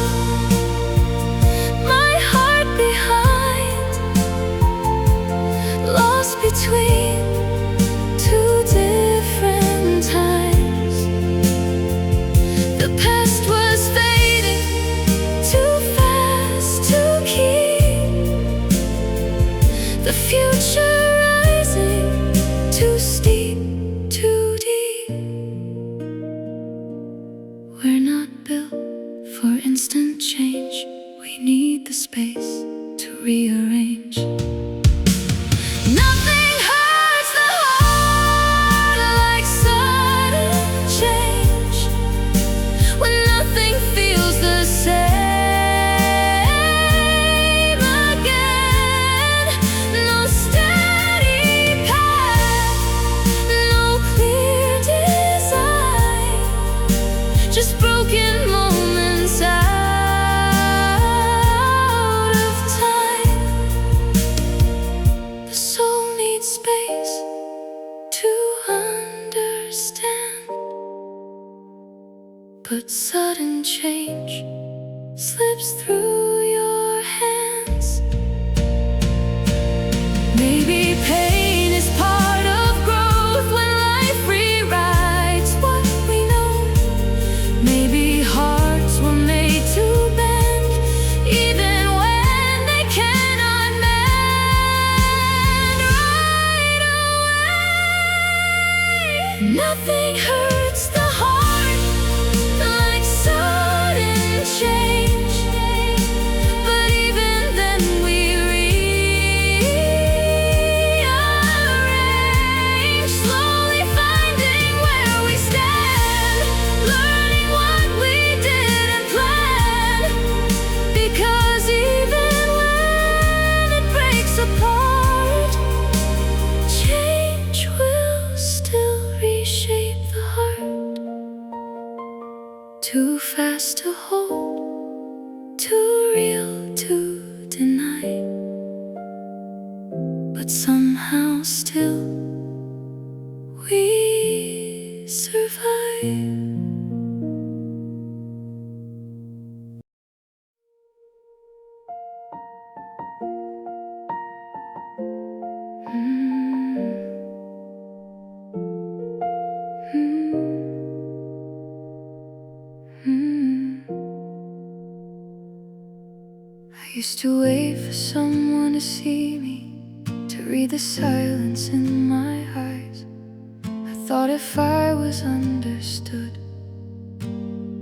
my heart behind, lost between two different times. The past was fading, too fast to keep. The future rising, too steep, too deep. We're not built for instant change. We need the space to rearrange. Nothing hurts the heart like sudden change, when nothing feels the same again. No steady path, no clear design, just broken moments out of time. The soul needs space to understand, but sudden change slips through your hands. Maybe pain is part of growth when life rewrites what we know. Maybe hearts were made to bend, even when they cannot mend right away. Nothing hurts the heart like sudden change, but even then we rearrange, slowly finding where we stand, learning what we didn't plan. Because even when it breaks apart, change will still reshape the heart. Too fast to hold, too real to deny, but somehow still we survive. I used to wait for someone to see me, to read the silence in my eyes. I thought if I was understood,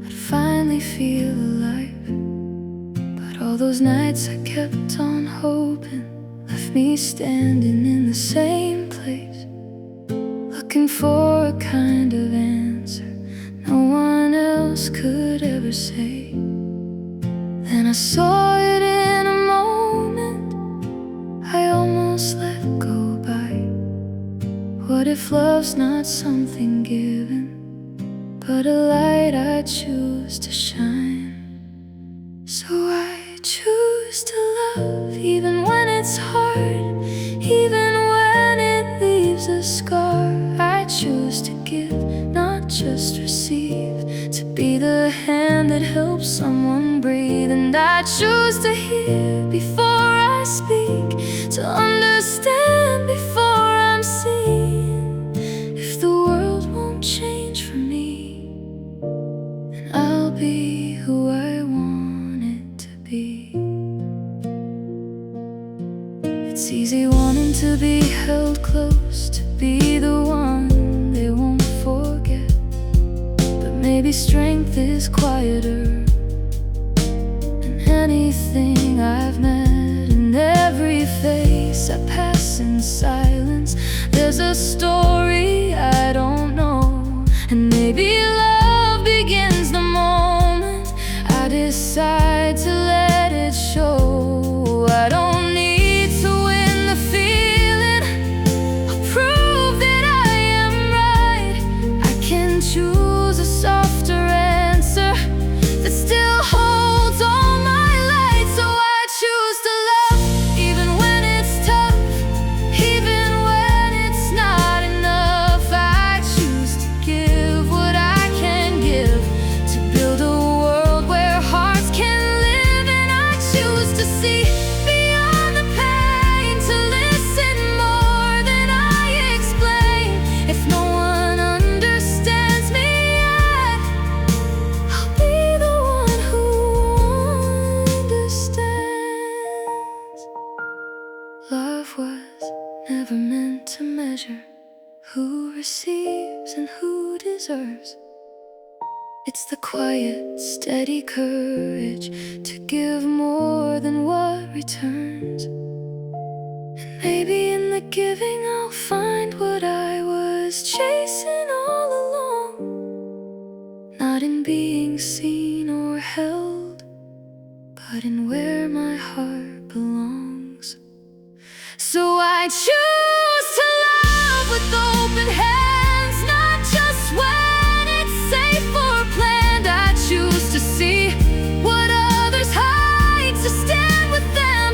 I'd finally feel alive. But all those nights I kept on hoping left me standing in the same place, looking for a kind of answer no one else could ever say. Then I saw it in a moment, I almost let go by. What if love's not something given, but a light I choose to shine? So I choose to love, even when it's hard, even when it leaves a scar. I choose to give, not just receive, to be the hand that helps someone breathe. And I choose to hear before I speak, to understand before I'm seen. If the world won't change for me, then I'll be who I want it to be. It's easy wanting to be held close, to be the one they won't forget. But maybe strength is quieter than anything I've met. In every face I pass in silence, there's a story I don't know. And maybe love begins the moment I decide to let it show. I don't need to win the feeling, I'll prove that I am right. I can choose a softer answer that still holds all my light. deserves and who deserves. It's the quiet, steady courage to give more than what returns. And maybe in the giving I'll find what I was chasing all along. Not in being seen or held, but in where my heart belongs. So I choose to love with open hands, not just when it's safe or planned. I choose to see what others hide, to stand with them,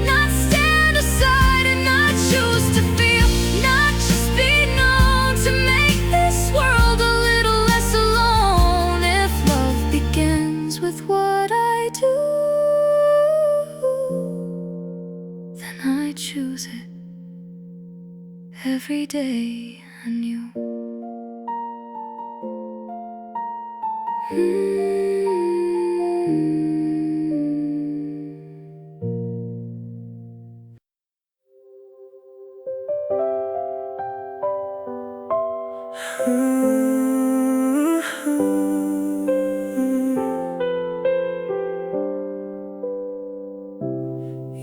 not stand aside. And I choose to feel, not just be known, to make this world a little less alone. If love begins with what I do, then I choose it every day anew.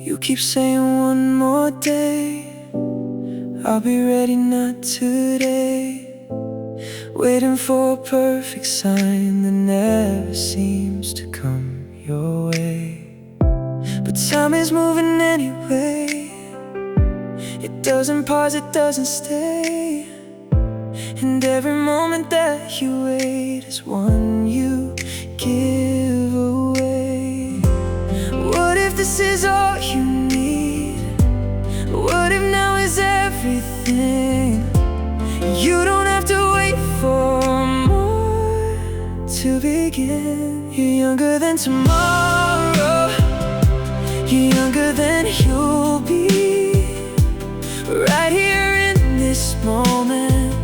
You keep saying one more day, I'll be ready, not today. Waiting for a perfect sign that never seems to come your way. But time is moving anyway. It doesn't pause, it doesn't stay. And every moment that you wait is one you give away. What if this is all you need? What if now is everything? You don't have to wait for more to begin. You're younger than tomorrow. You're younger than you'll be. Right here in this moment,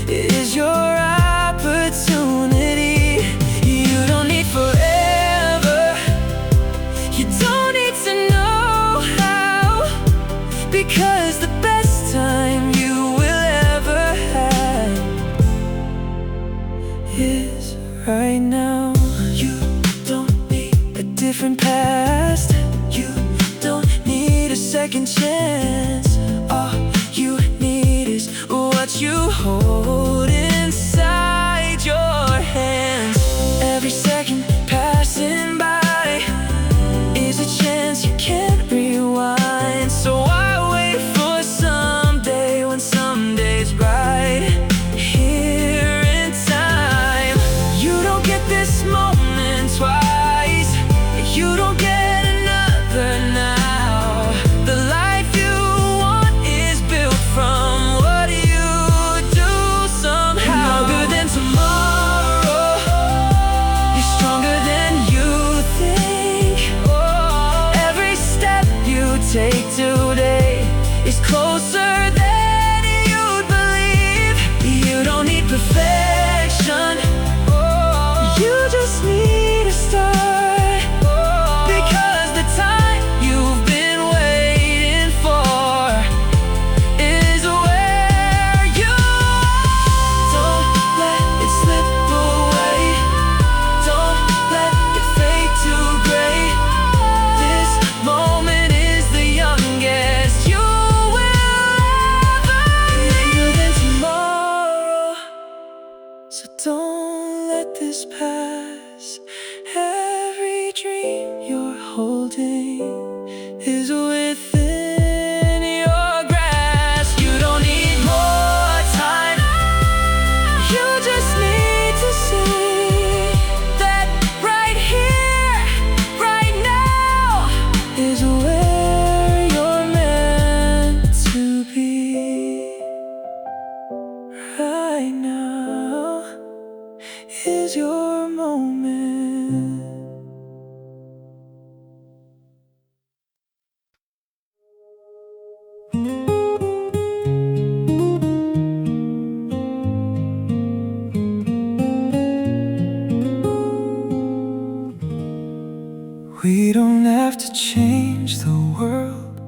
it is your opportunity. You don't need forever. You don't need to know how, because the best time you will ever have is right now. You don't need a different past. You don't need a second chance. All you need is what you hold inside your hands. Every second passing by is a chance you can't rewind. So why wait for someday when someday's right here in time? You don't get this moment twice. You don't get another now. The life you want is built from what you do somehow. Younger than tomorrow. You're stronger than you think. Every step you take today is closer than you'd believe. You don't need perfection. You just need a start. Because the time you've been waiting for is where you are. Don't let it slip away. Don't let it fade to gray. This moment is the youngest you will ever be. Younger than tomorrow. So don't let this pass. Every dream you're holding is within your grasp. You don't need more time. You just need to see that right here, right now is where you're meant to be. Right now is your moment. We don't have to change the world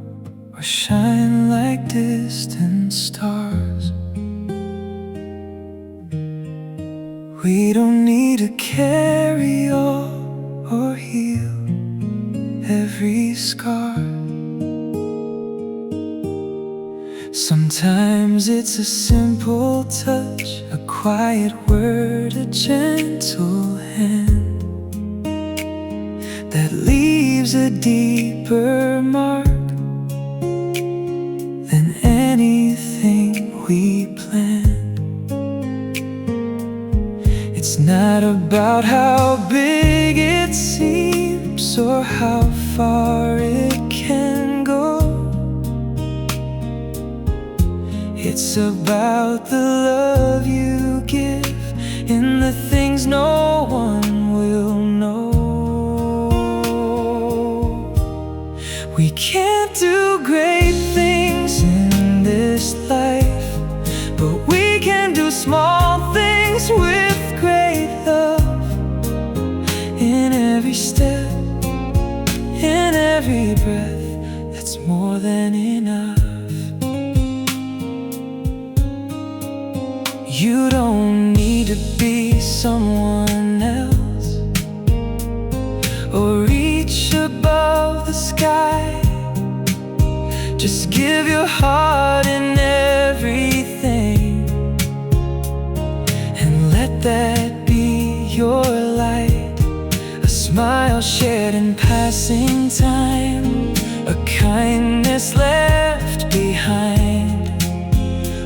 or shine like distant stars. We don't need to carry or heal every scar. Sometimes it's a simple touch, a quiet word, a gentle hand that leaves a deeper mark than anything we planned. It's not about how big it seems or how far it can go. It's about the love you give in the things no one will know. We can't do great things in this life, but we can do small things with great love. In every step, in every breath, that's more than enough. You don't need to be someone else or reach above the sky. Just give your heart and everything, and let that be your light. A smile shared in passing time, a kindness left behind,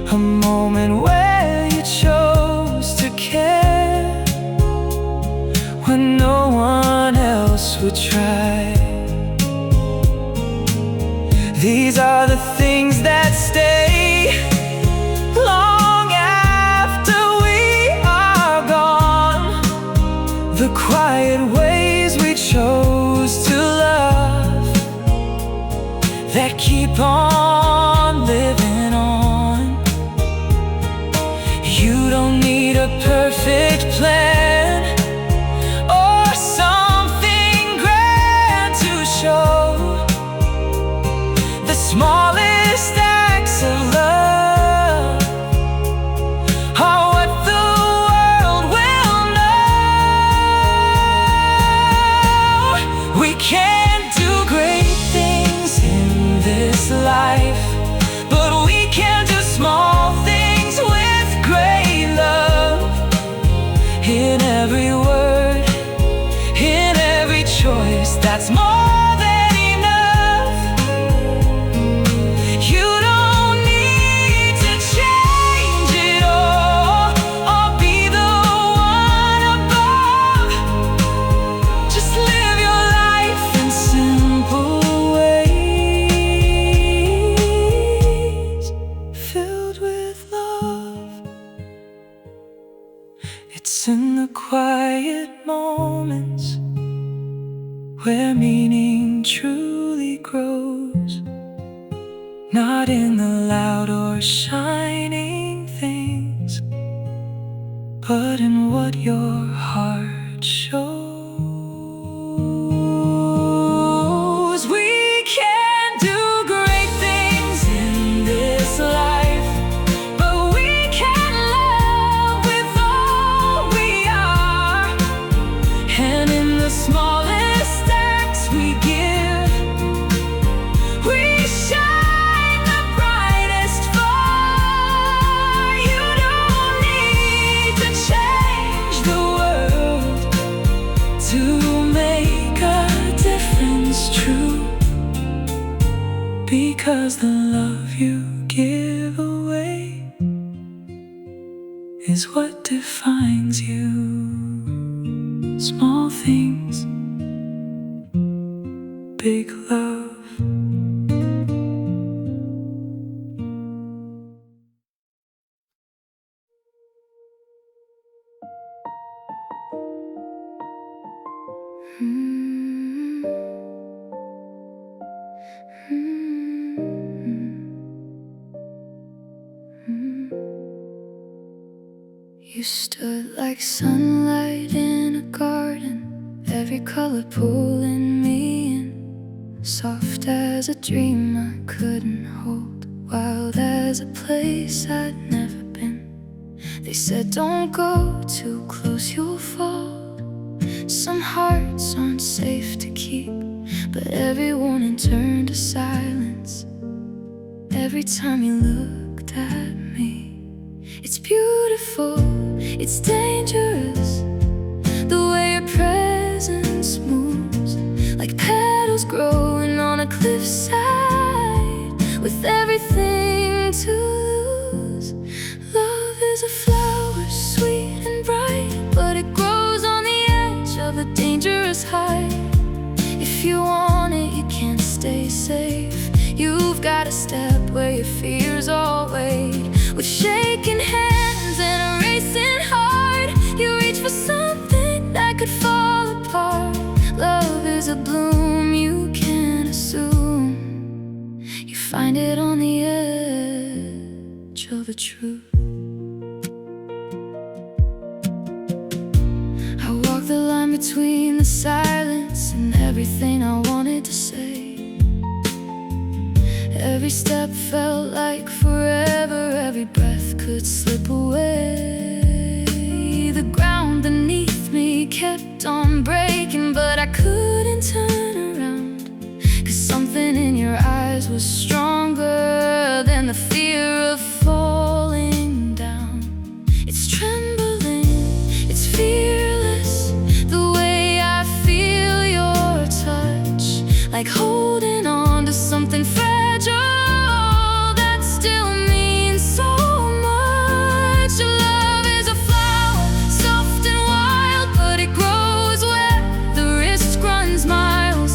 a moment where you chose to care when no one else would try. These are the things that stay long after we are gone. The quiet ways we chose to love that keep on living on. You don't need a perfect plan or something grand to show. The smallest acts of love are what the world will know. We can't do great things in this life, but we can do small things with great love. In every word, in every choice, that's more than enough. You don't need to change it all or be the one above. Just live your life in simple ways, filled with love. It's in the quiet moments where meaning truly grows, not in the loud or shining things, but in what your heart shows. We can do great things in this life, but we can love with all we are. And in the smallest acts we give, we shine the brightest far. You don't need to change the world to make a difference true, because the love you give away is what defines you. Small things, big love. You stood like sunlight in a garden, every color pulling me in. Soft as a dream I couldn't hold, wild as a place I'd never been. They said don't go too close, you'll fall. Some hearts aren't safe to keep, but every warning turned to silence every time you looked at me. It's beautiful, it's dangerous, the way your presence moves, like petals growing on a cliffside, with everything to lose. Love is a flower, sweet and bright, but it grows on the edge of a dangerous height. If you want it, you can't stay safe. You've got to step where your fears all wait. With shaking hands and a racing heart, you reach for something that could fall apart. Love is a bloom you can't assume. You find it on the edge of the truth. I walk the line between the silence and everything I wanted to say. Every step felt like forever, every breath could slip away. The ground beneath me kept on breaking, but I couldn't turn around, 'cause something in your eyes was stronger than the fear of falling down. It's trembling, it's fearless, the way I feel your touch, like holding on to something fragile that still means so much. Love is a flower, soft and wild, but it grows where the risk runs miles.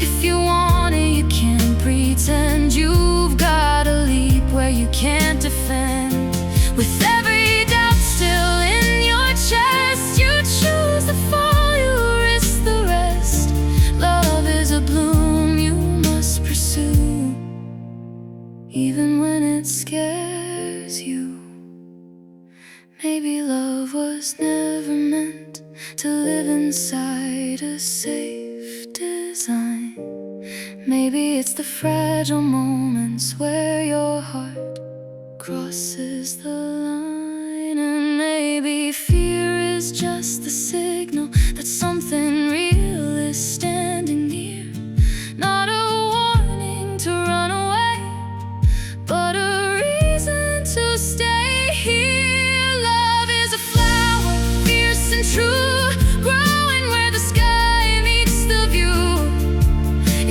If you want it, you can't pretend. You've gotta leap where you can't defend. With every doubt still in your chest, you choose the fall, you risk the rest. Love is a bloom you must pursue, even when it scares you. Maybe love was never meant to live inside a safe design. Maybe it's the fragile moments where your heart crosses the line. And maybe fear is just the signal that something real is standing near. Not a warning to run away, but a reason to stay here. Love is a flower, fierce and true, growing where the sky meets the view.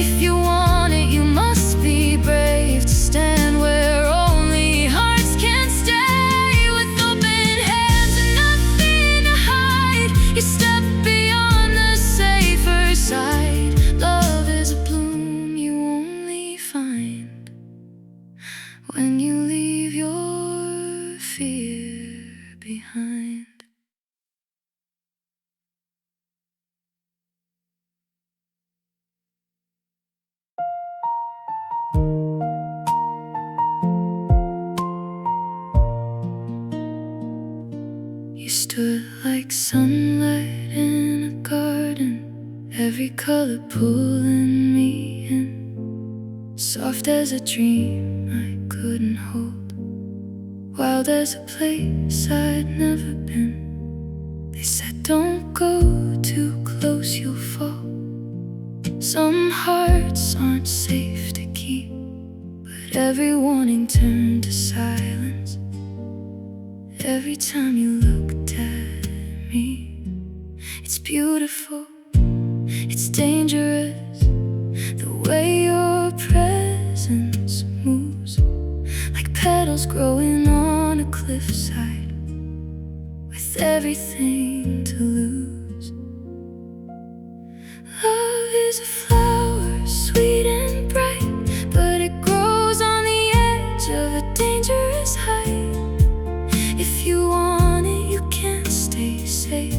If you want it, you must be brave to stand where only hearts can stay. With open hands and nothing to hide, you step beyond the safer side. Love is a bloom you only find when you leave your fear behind. You stood like sunlight in a garden, every color pulling me in, soft as a dream I couldn't hold, wild as a place I'd never been. They said don't go too close, you'll fall. Some hearts aren't safe to keep, but every warning turned to silence every time you looked at me. It's beautiful, it's dangerous, the way your presence moves, like petals growing on a cliffside, with everything to lose. Love is a flower, sweet and bright, but it grows on the edge of a dangerous height. If you want it, you can't stay safe.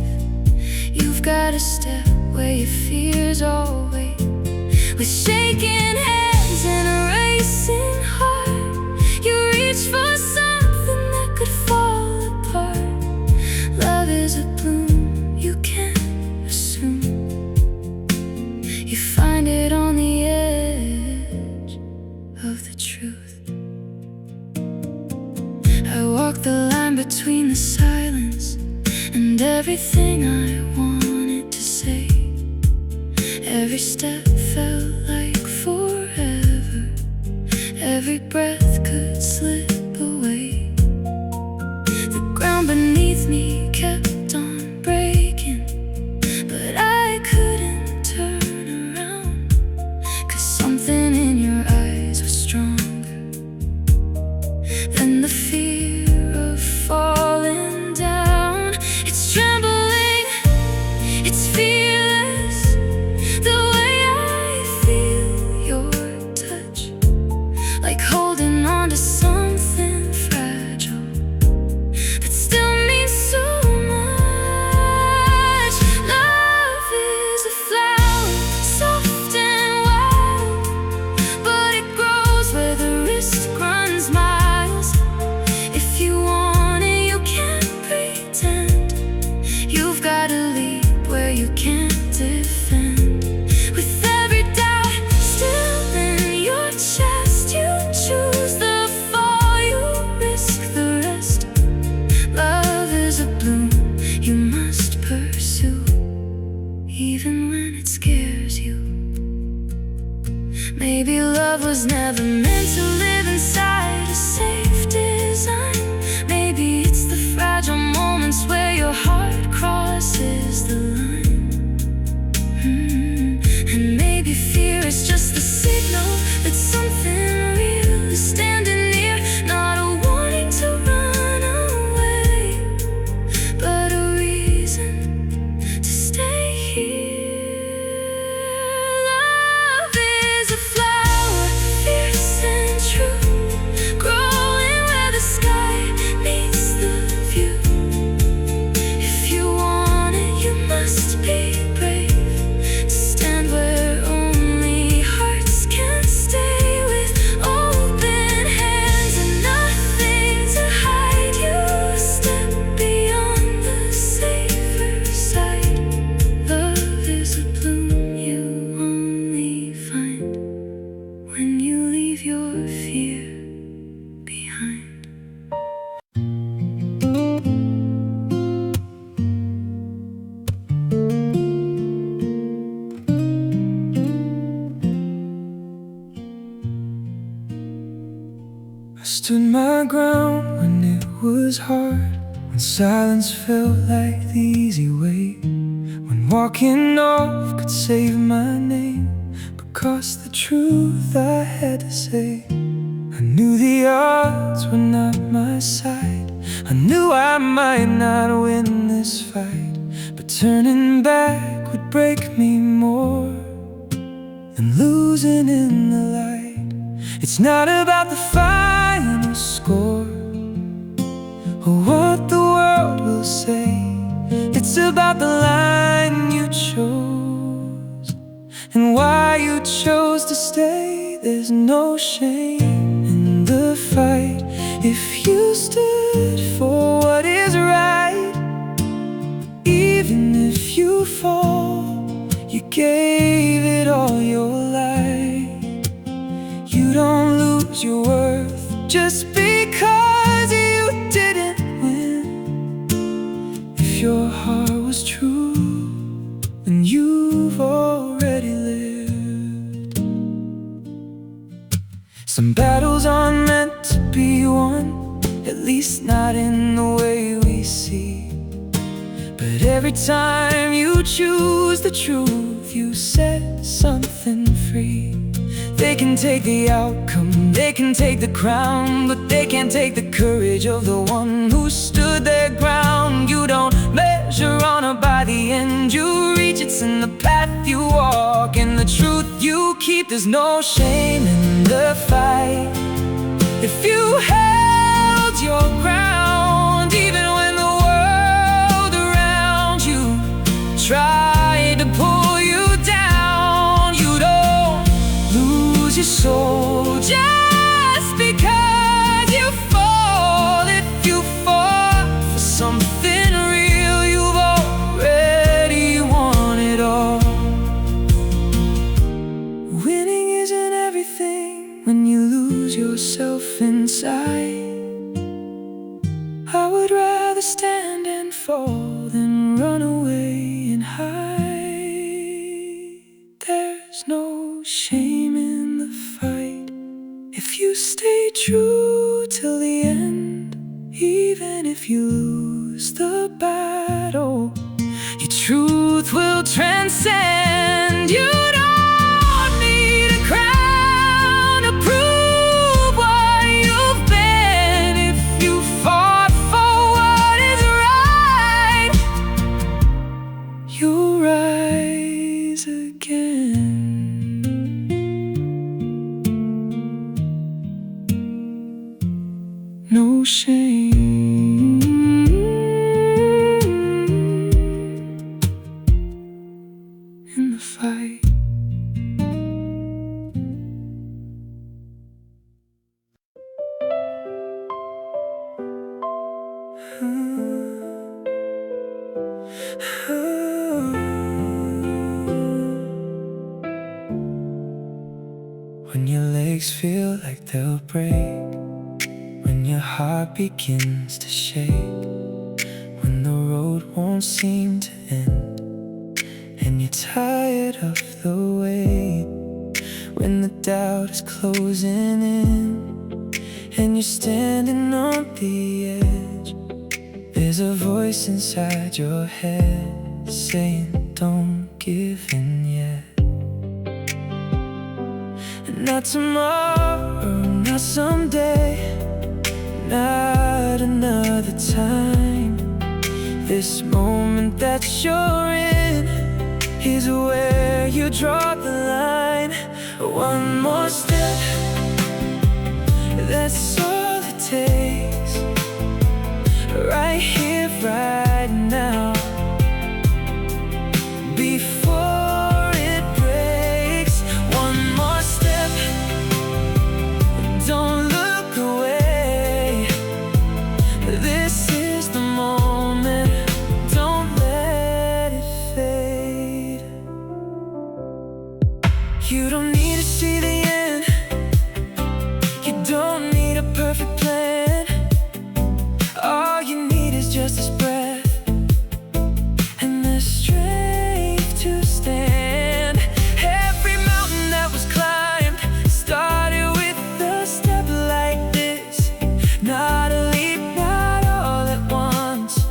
You've got to step where your fears all wait. With shaking hands and a racing heart, you reach for something that could fall apart. Love is a bloom you can't assume. You find it on the edge of the truth. I walk the line between the and everything I wanted to say. Every step felt like forever. Every breath could slip away. The ground beneath me kept on breaking, but I couldn't turn around, 'cause something in your eyes was stronger than the fear of falling down. It's trembling, it's fearless, the way I feel your touch, like holding on to something fragile that still means so much. Love is a flower, soft and wild, but it grows where the wrist runs miles. If you want it, you can't pretend. You've gotta leap where you can't defend. With every doubt still in your chest, you choose the fall, you risk the rest. Love is a bloom you must pursue, even when it scares you. Maybe love was never meant to live inside a safe design. Maybe it's the fragile moments where your heart crosses the line. And maybe fear is just the signal that something real is standing near. Not a warning to run away, but a reason to stay here. Love is a flower, fierce and true, growing where the sky meets the view. If you want it, you must be brave, to stand where only hearts can stay. With open hands and nothing to hide, you step beyond the safer side. Love is a bloom you only find when you leave your fear behind. I stood my ground when it was hard, when silence felt like the easy way, when walking off could save my name, but cost the truth I had to say. I knew the odds were not my side, I knew I might not win this fight, but turning back would break me more than losing in the light. It's not about the final score or what the world will say. It's about the line you chose and why you chose to stay. There's no shame in the fight if you stood for what is right. Even if you fall, you gave it all your life. You don't lose your worth just because you didn't win. If your heart was true, then you've already lived. Some battles aren't meant to be won, at least not in the way we see. But every time you choose the truth, you set something free. They can take the outcome, they can take the crown, but they can't take the courage of the one who stood their ground. You don't measure honor by the end you reach, it's in the path you walk, in the truth you keep. There's no shame in the fight if you held your ground, even when the world around you tried to pull you down. You don't lose your soul just because you fall. If you fall for something real, you've already won it all. Winning isn't everything when you lose yourself inside. I would rather stand and fall than shame in the fight. If you stay true till the end, even if you lose the battle, your truth will transcend. You don't need a crown to prove what you've been. If you fought for what is right, you'll rise again. No shame in the fight. When your legs feel like they'll break, when your heart begins to shake, when the road won't seem to end, and you're tired of the wait, when the doubt is closing in, and you're standing on the edge, there's a voice inside your head saying, don't give in yet. Not tomorrow, not someday, not another time. This moment that you're in is where you draw the line. One more step, that's all it takes. Right here, right now, before it breaks. One more step, don't look away. This is the moment, don't let it fade. You don't need to see the end, you don't need a perfect plan. All you need is just this breath and the strength to stand. Every mountain that was climbed started with a step like this. Not a leap, not all at once,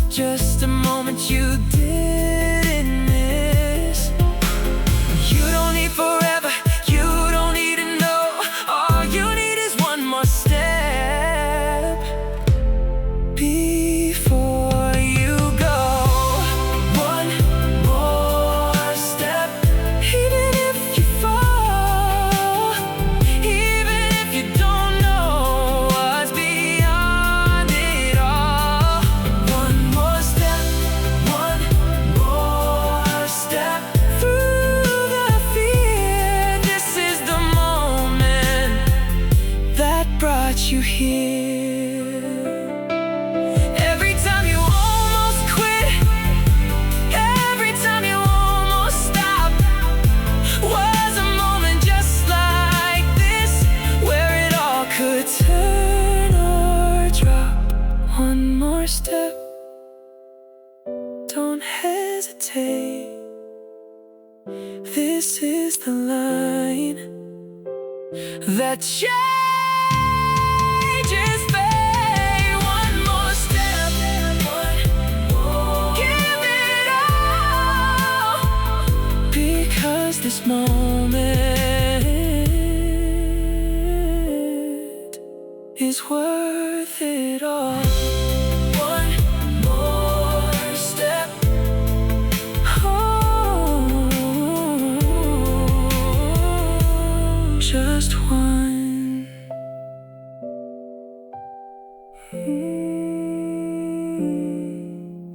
just a moment you didn't miss. You don't need forever, you don't need to know. All you need is one more step before you go. One more step, even if you fall, even if you don't know what's beyond it all. One more step, one more step through the fear. This is the moment that brought you here. Every time you almost quit, every time you almost stop, was a moment just like this, where it all could turn or drop. One more step, don't hesitate. This is the line that changes fate. One more step, give it all, because this moment is worth it all. One more step, oh, just one.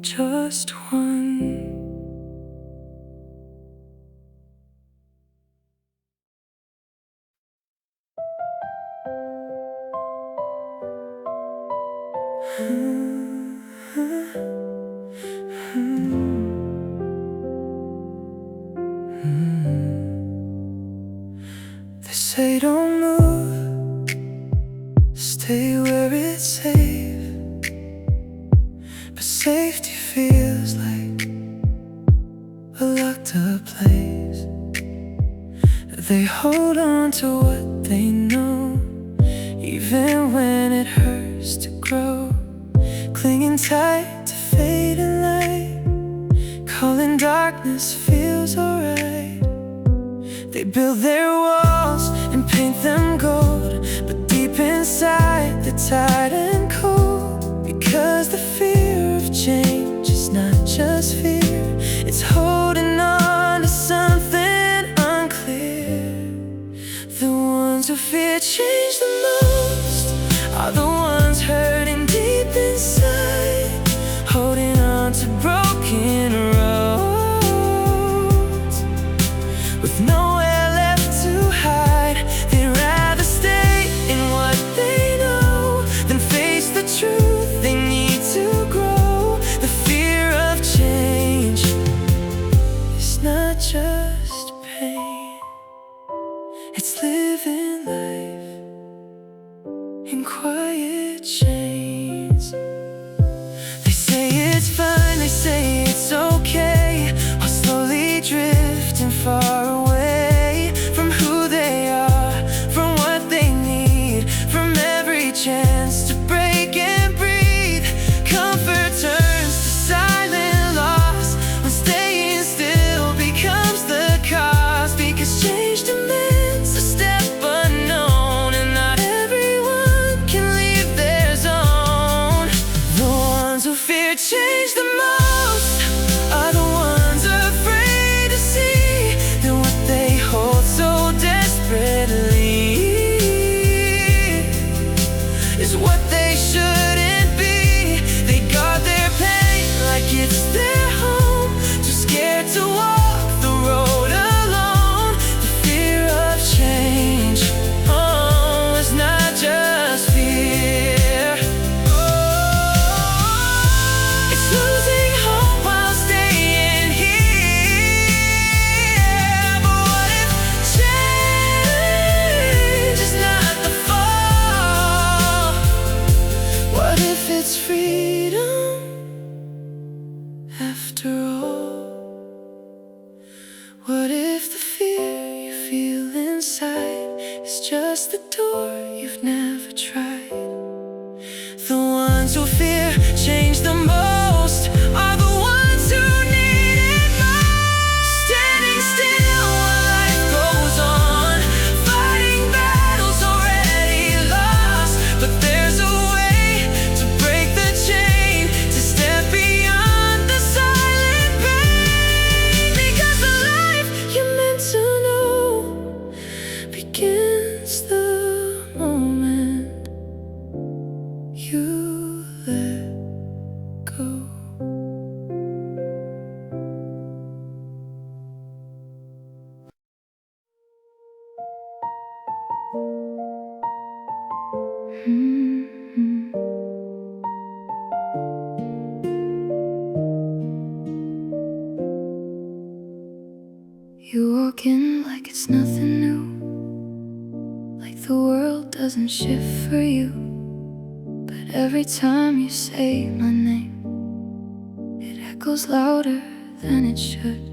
Just one. They say don't move, stay where it's safe, but safety feels like a locked up place. They hold on to what they know, even when it hurts to grow. Clinging tight to fading light, calling darkness feels alright. They build their walls and paint them gold, but deep inside they're tired and cold. Because the fear of change is not just fear, it's holding on to something unclear. The ones who fear change the most are the ones hurting deep inside, holding on to broken roads with nowhere left to hide. They'd rather stay in what they know than face the truth they need to grow. The fear of change is not just pain, it's living life in quiet chains. They say it's fine, they say it's okay, while slowly drifting far away from who they are, from what they need, from every chance to break and breathe. Comfort turns to silent loss when staying still becomes the cause. Because change demands a step unknown, and not everyone can leave their zone. The ones who fear change the most are the ones afraid to see that what they hold so desperately is what they shouldn't be. They guard their pain like it's their home, too scared to walk the road alone. The fear of change, oh, it's not just fear. It's losing hope while staying here. But what if change is not the fall? What if it's freedom after all? What if the fear you feel inside is just the door you've never tried? The ones who fear change the most are the ones who need it most. Standing still while life goes on, fighting battles already lost. But there's a way to break the chain, to step beyond the silent pain. Because the life you're meant to know begins the moment you let go. You walk in like it's nothing new, like the world doesn't shift for you. But every time you say my name, it echoes louder than it should.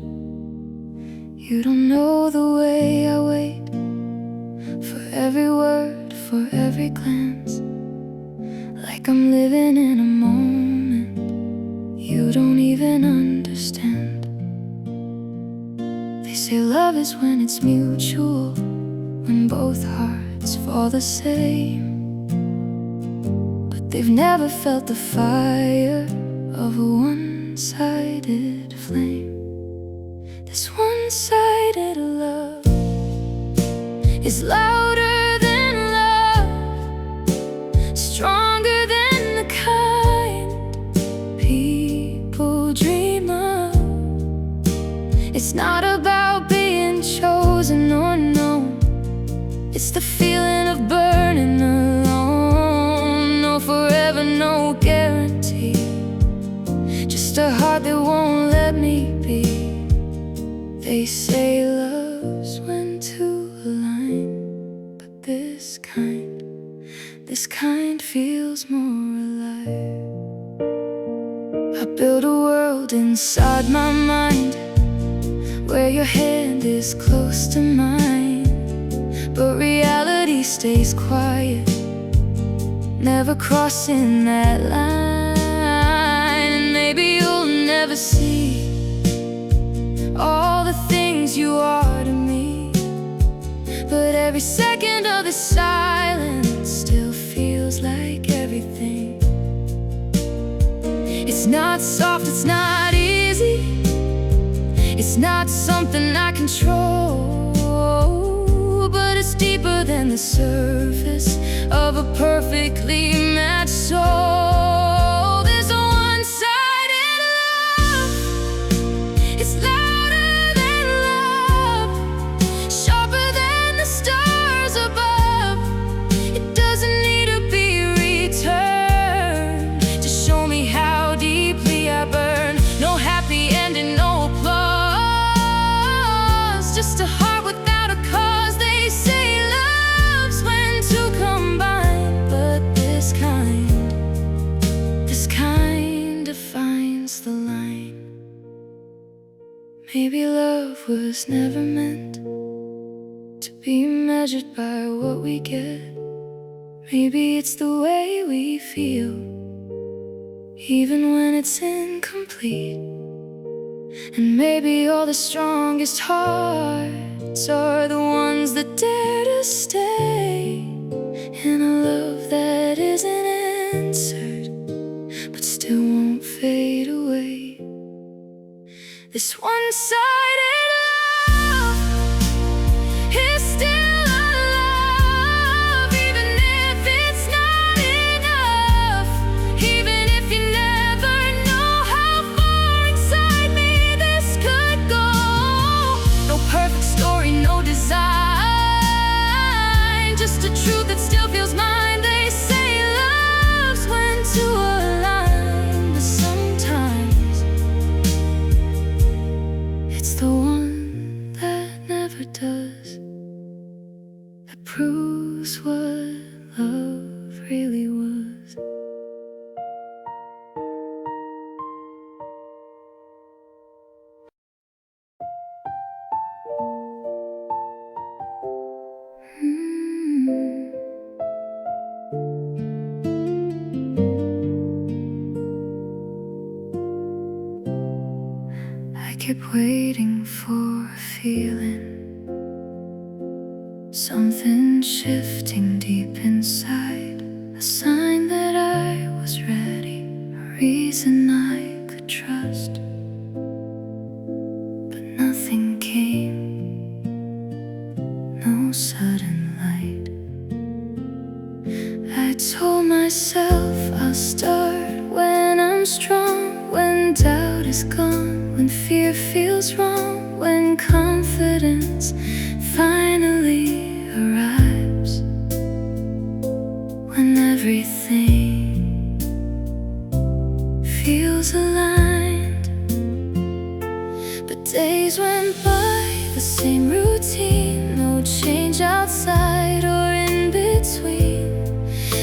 You don't know the way I wait for every word, for every glance, like I'm living in a moment you don't even understand. They say love is when it's mutual, when both hearts fall the same. But they've never felt the fire of a one-sided flame. This one-sided love is louder than love, stronger than the kind people dream of. It's not about being chosen or known, it's the feeling of burning alone. No forever, no guarantee, just a heart that won't let me be. They say love's when two align, but this kind feels more alive. I build a world inside my mind, where your hand is close to mine, but reality stays quiet, never crossing that line. And maybe you'll never see all the things you are to me, but every second of this silence still feels like everything. It's not soft, it's not easy, it's not something I control, but it's deeper than the surface of a perfectly matched soul. There's a one-sided love, it's louder than love, sharper than the stars above. It doesn't need to be returned to show me how deeply I burn. No happy ending, no applause, just a heart without a cause. They say love's when two combine, but this kind defines the line. Maybe love was never meant to be measured by what we get. Maybe it's the way we feel, even when it's incomplete. And maybe all the strongest hearts are the ones that dare to stay in a love that isn't answered, but still won't fade away. This one-sided love is still a love, even if it's not enough, even if you never know how far inside me this could go. No perfect story, no design, just a truth that still feels mine. They say love's when two align, but sometimes it's the one that never does that proves what love really was. I kept waiting for a feeling, something shifting deep inside, a sign that I was ready, a reason I could trust. But nothing came, no sudden light. I told myself I'll start when I'm strong, when doubt is gone, when fear feels wrong, when confidence finally arrives, when everything feels aligned. But days went by, the same routine, no change outside or in between,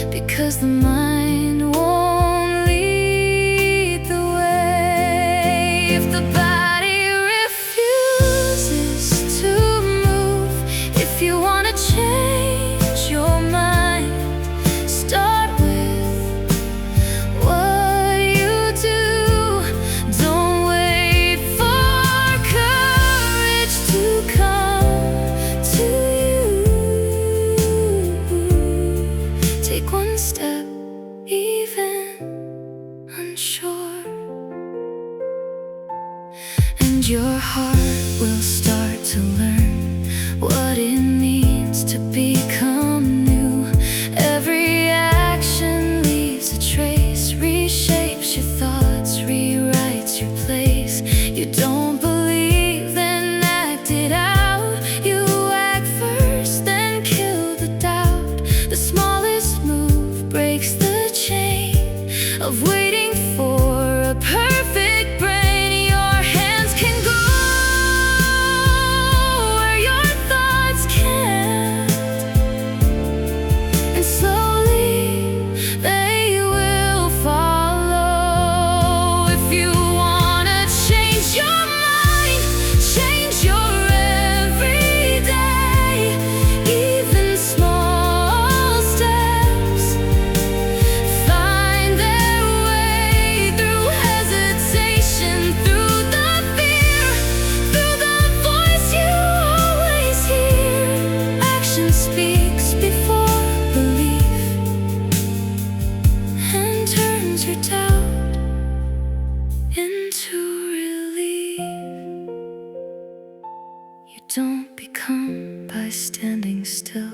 because the mind won't lead the way. If the body refuses to move, if you want to change your mind, start with what you do. Don't wait for courage to come to you. Take one step, even unsure, and your heart will start to learn what it means to become new. Every action leaves a trace, reshapes your thoughts, rewrites your place. You don't believe, then act it out. You act first, then kill the doubt. The smallest move breaks the chain of waiting for a perfect brain. Your hands can go into relief. You don't become by standing still.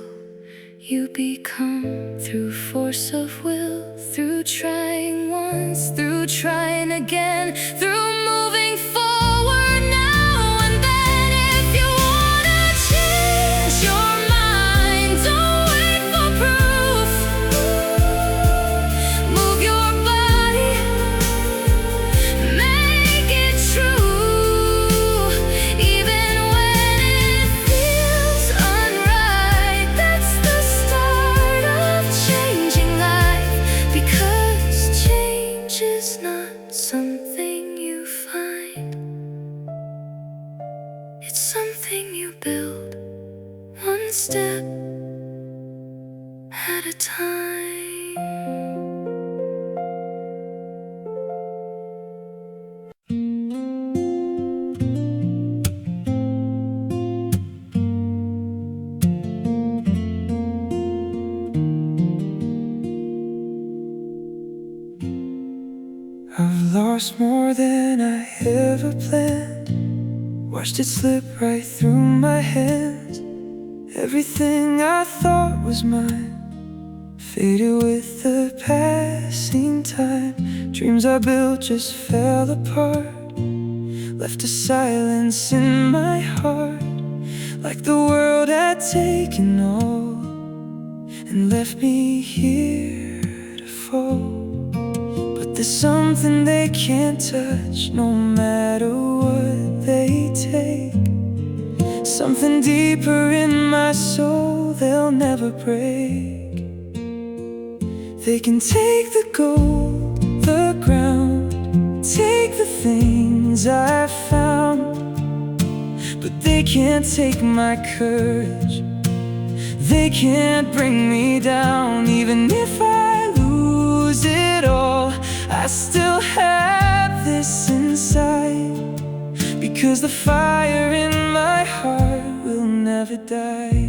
You become through force of will, through trying once, through trying again, through moving forward now and then. If you wanna change your mind, don't wait for proof. Move your body, make it true. Even when it feels unright, that's the start of changing life. Because change is not something you find, it's something you build, one step at a time. I've lost more than I ever planned, watched it slip right through my hands. Everything I thought was mine faded with the passing time. Dreams I built just fell apart, left a silence in my heart, like the world had taken all and left me here to fall. But there's something they can't touch, no matter what they take. Something deeper in my soul they'll never break. They can take the gold, the ground, take the things I've found, but they can't take my courage. They can't bring me down. Even if I lose it all, I still have this inside, because the fire in my heart will never die.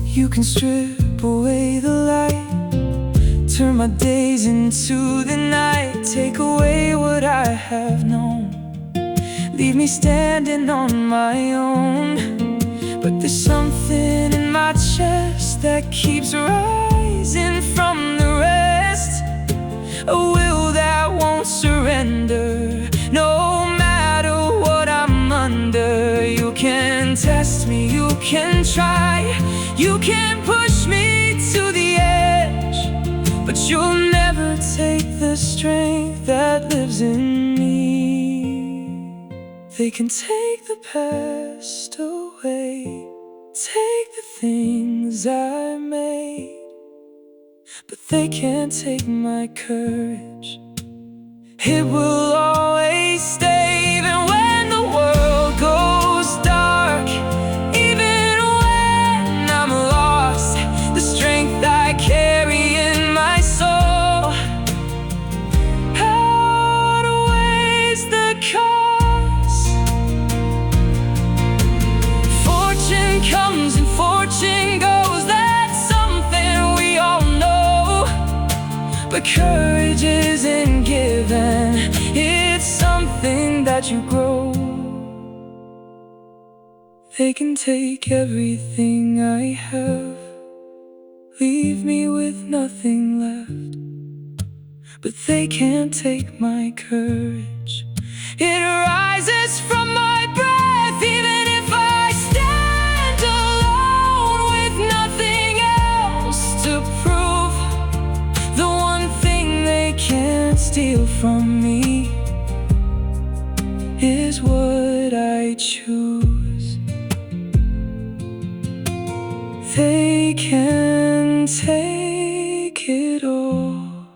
You can strip away the light, turn my days into the night, take away what I have known, leave me standing on my own. But there's something in my chest that keeps rising from the rest, a will that won't surrender, no matter what I'm under. You can test me, you can try, you can push me to the edge, but you'll never take the strength that lives in me. They can take the past away, take the things I made, but they can't take my courage. It will always stay, even when the world goes dark, even when I'm lost. The strength I carry in my soul outweighs the cost. Fortune comes and fortune goes, that's something we all know. But courage isn't given, it's something that you grow. They can take everything I have, leave me with nothing left, but they can't take my courage. It rises from my breath, even if I stand alone with nothing else to prove. The one thing they can't steal from me is what I choose. They can take it all,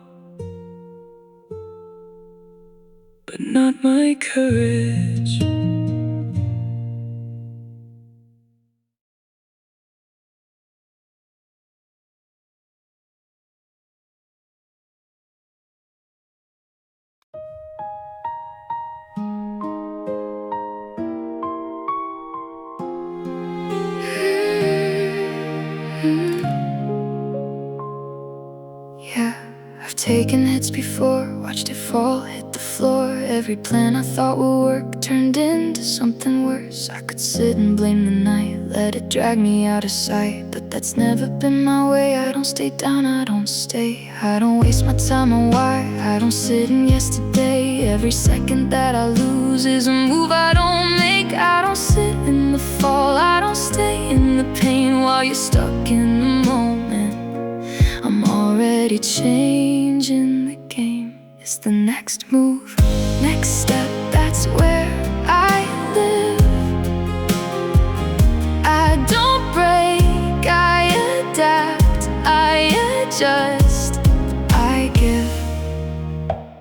but not my courage. Yeah, I've taken it minutes before, watched it fall, hit the floor. Every plan I thought would work turned into something worse. I could sit and blame the night, let it drag me out of sight, but that's never been my way. I don't stay down, I don't stay, I don't waste my time on why. I don't sit in yesterday. Every second that I lose is a move I don't make. I don't sit in the fall, I don't stay in the pain while you're stuck in the moment. I'm already changing the game. It's the next move, next step, that's where I live. I don't break, I adapt, I adjust, I give.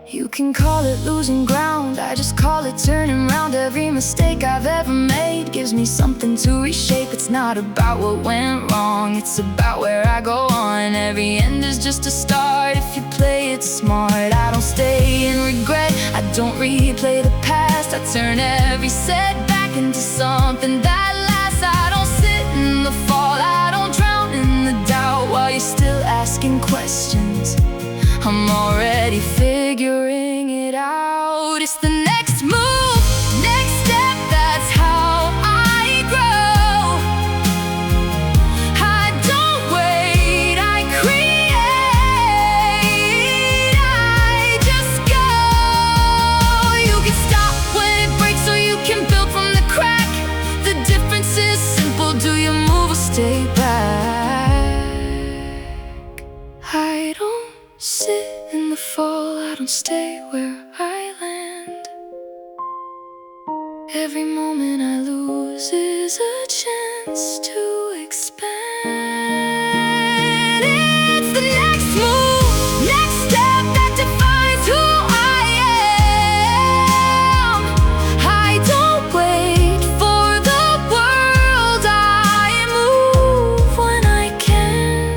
You can call it losing ground, I just call it turning round. Every mistake I've ever made gives me something to reshape. It's not about what went wrong, it's about where I go on. Every end is just a start if you play it smart. I don't stay in regret, I don't replay the past. I turn every setback into something that lasts. I don't sit in the fall, I don't drown in the doubt while you're still asking questions. I'm already figuring it out. It's the next move, next step, that's how I grow. I don't wait, I create, I just go. You can stop when it breaks or you can build from the crack. The difference is simple, do you move or stay back? I don't sit in the fall, I don't stay where I land. Every moment I lose is a chance to expand. It's the next move, next step that defines who I am. I don't wait for the world, I move when I can.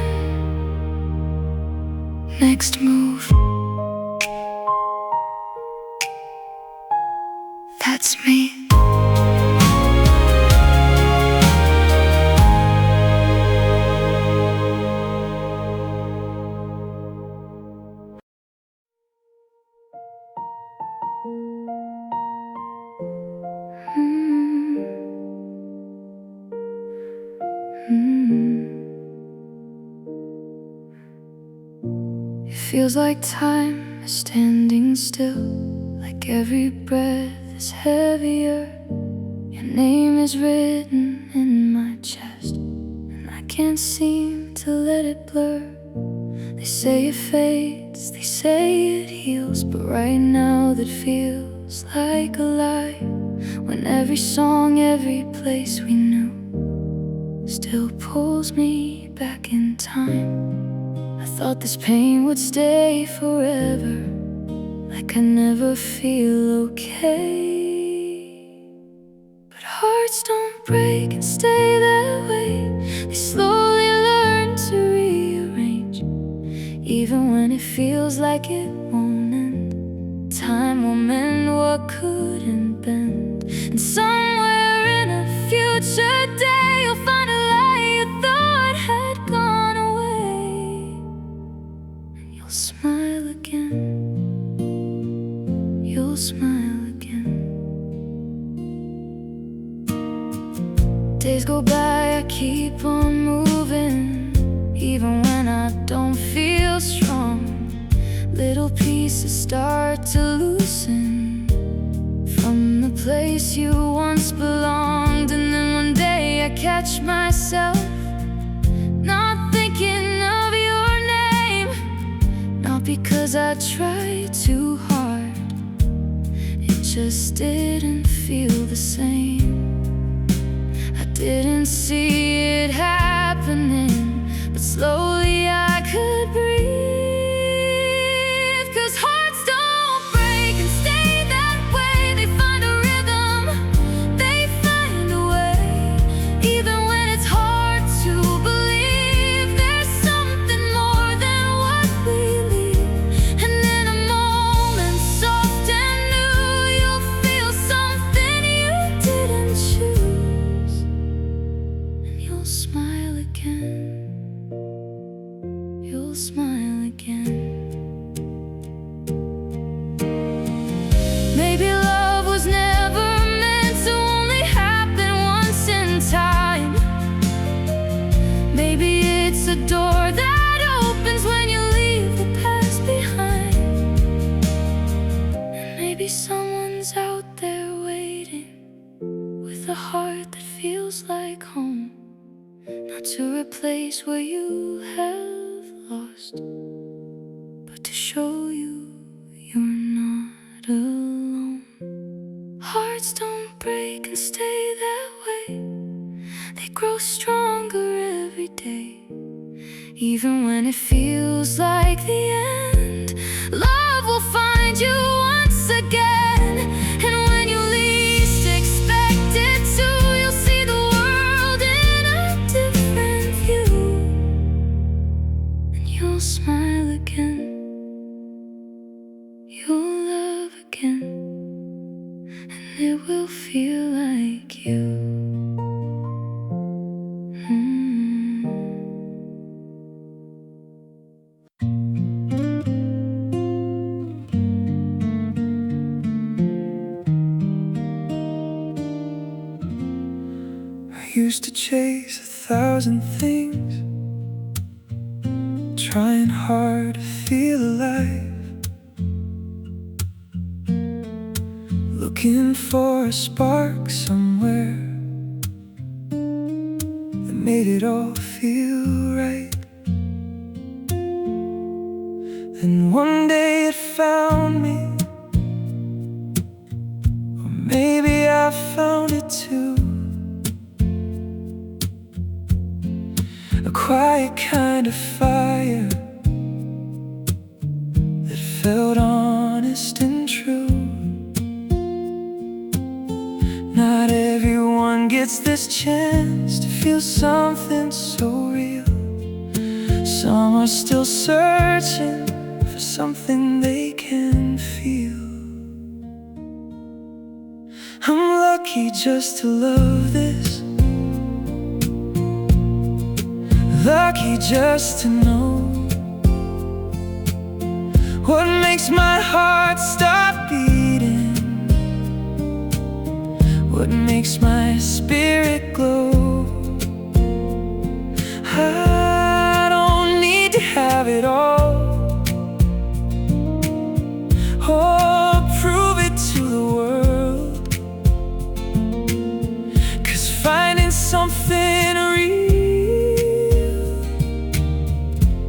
Next move, that's me. It feels like time is standing still, like every breath is heavier. Your name is written in my chest, and I can't seem to let it blur. They say it fades, they say it heals, but right now that feels like a lie. When every song, every place we knew still pulls me back in time. I thought this pain would stay forever, like I never feel okay. But hearts don't break and stay that way. They slowly learn to rearrange, even when it feels like it won't end. Time will mend what couldn't bend, and somewhere in a future day you'll find a light you thought had gone away. And you'll smile again, you'll smile again. Days go by, I keep on moving, even when I don't feel strong. Little pieces start to loosen from the place you once belonged. And then one day I catch myself not thinking of your name, not because I tried too hard, it just didn't feel the same. I didn't see it happening, but slowly I could breathe. 'Cause hearts don't break and stay that way. They find a rhythm, they find a way. Even when it's hard to believe, there's something more than what we leave. And in a moment soft and new, you'll feel something you didn't choose, and you'll smile again, you'll smile again. feels like home, not to replace what you have lost, but to show you you're not alone. Hearts don't break and stay that way, they grow stronger every day. Even when it feels like the end, love will find you once again. And when you least expect it to, you'll see the world in a different view. And you'll smile again, you'll love again, and it will feel like you. Used to chase 1,000 things, trying hard to feel alive, looking for a spark somewhere that made it all feel right. Then one day it found me, or maybe I found it too. A quiet kind of fire that felt honest and true. Not everyone gets this chance to feel something so real. Some are still searching for something they can feel. I'm lucky just to love this, lucky just to know what makes my heart stop beating, what makes my spirit glow. I don't need to have it all, or prove it to the world, 'cause finding something real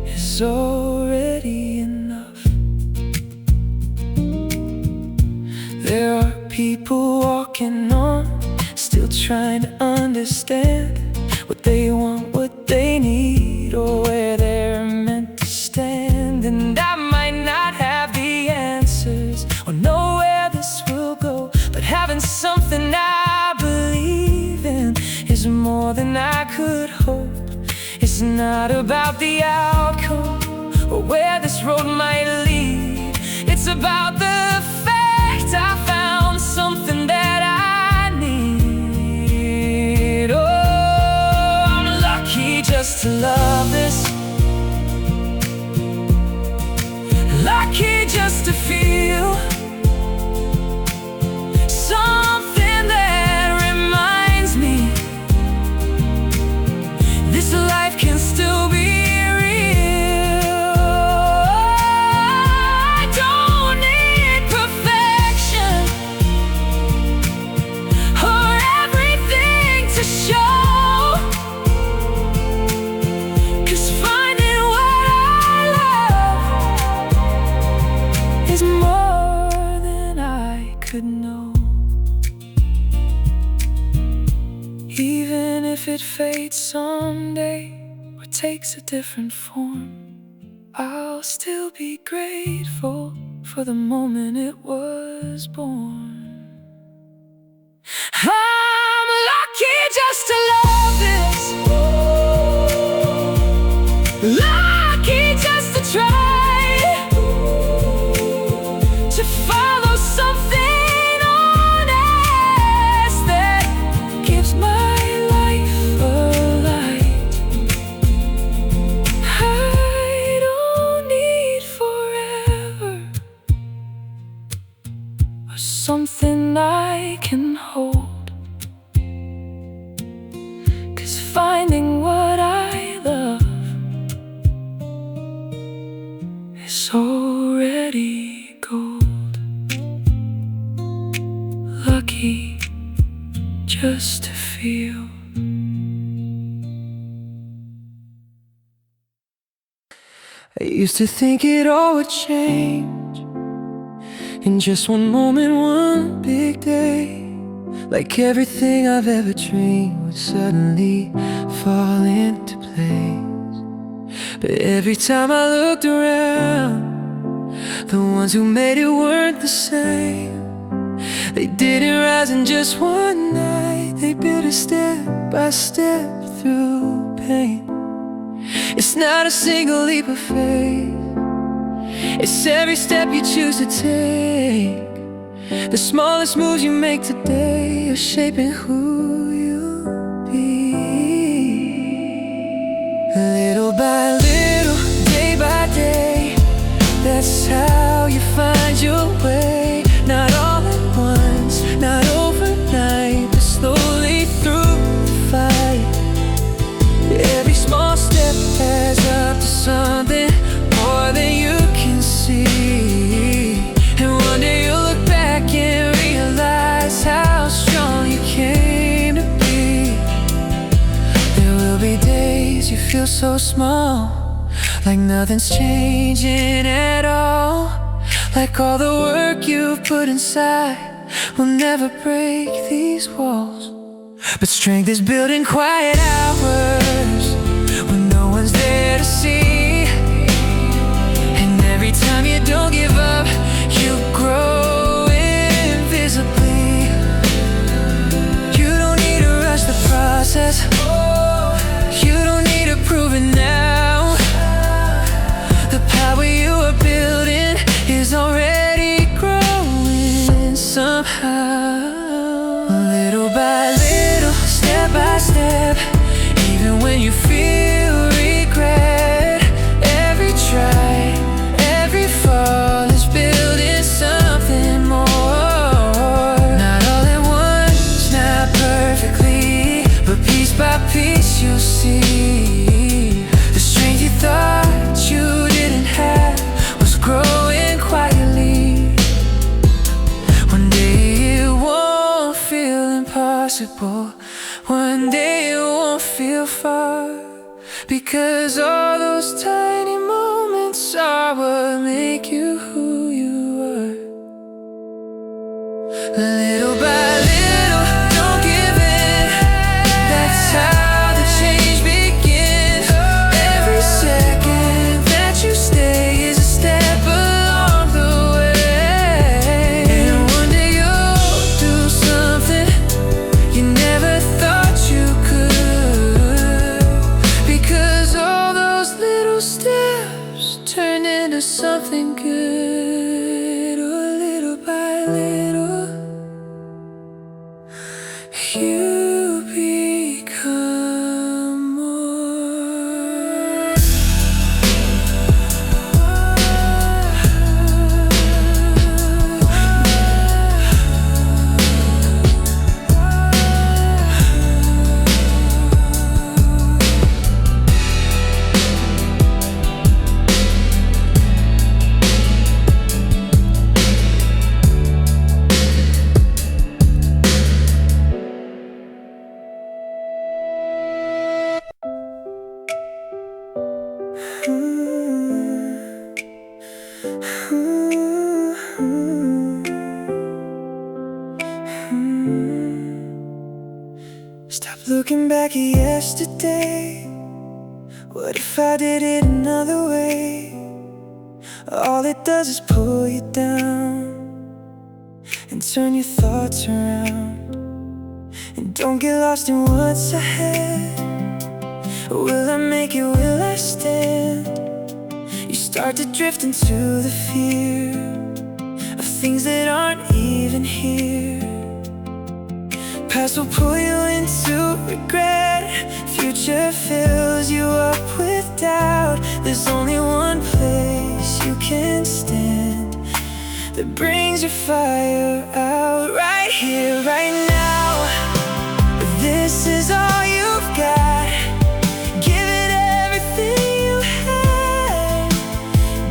is already enough. There are people walking on, still trying to understand what they want, what they need, or where they're meant to stand. And I might not have the answers or know where this will go, but having something I believe in is more than I could hope. It's not about the outcome or where this road might lead. It's about the fact I found something that I need. Oh, I'm lucky just to love this, lucky just to feel something that reminds me this life can still be real. I don't need perfection or everything to show, 'cause finding what I love is more than I could know. Even if it fades someday or takes a different form, I'll still be grateful for the moment it was born. I'm lucky just to love this, lucky just to try to follow something honest that gives my life a light. I don't need forever or something I can hold, 'cause finding what I love is already gold. Lucky just to feel. I used to think it all would change in just one moment, one big day. Like everything I've ever dreamed would suddenly fall into place. But every time I looked around, the ones who made it weren't the same. They didn't rise in just one night. They built it step by step through pain. It's not a single leap of faith. It's every step you choose to take. The smallest moves you make today are shaping who you'll be. Little by little, day by day, that's how you find your way. Not all at once, not overnight, but slowly through the fight. Every small step adds up to something more than you can see. And one day you'll look back and realize how strong you came to be. There will be days you feel so small, like nothing's changing at all. Like all the work you've put inside will never break these walls. But strength is built in quiet hours when no one's there to see. And every time you don't give up, you grow invisibly. You don't need to rush the process. You don't need to prove it now. The power you are building is already growing somehow. Little by little, step by step, even when you feel regret. Every try, every fall is building something more. Not all at once, not perfectly, but piece by piece you'll see. The strength you thought you didn't have was growing quietly. One day it won't feel impossible. One day it won't feel far, because all those tiny moments are what make you who you are. Little by little, don't give in. That's how the change begins. Every second that you stay is a step along the way. And one day you'll do something you never thought you could, because all those little steps turn into something good. Oh, little by little, you become more. Stop looking back at yesterday. What if I did it another way? All it does is pull you down and turn your thoughts around. And don't get lost in what's ahead. Will I make it? Will I stand? You start to drift into the fear of things that aren't even here. Past will pull you into regret. Future fills you up with doubt. There's only one place you can stand that brings your fire out. Right here, right now. This is all you've got. Give it everything you have.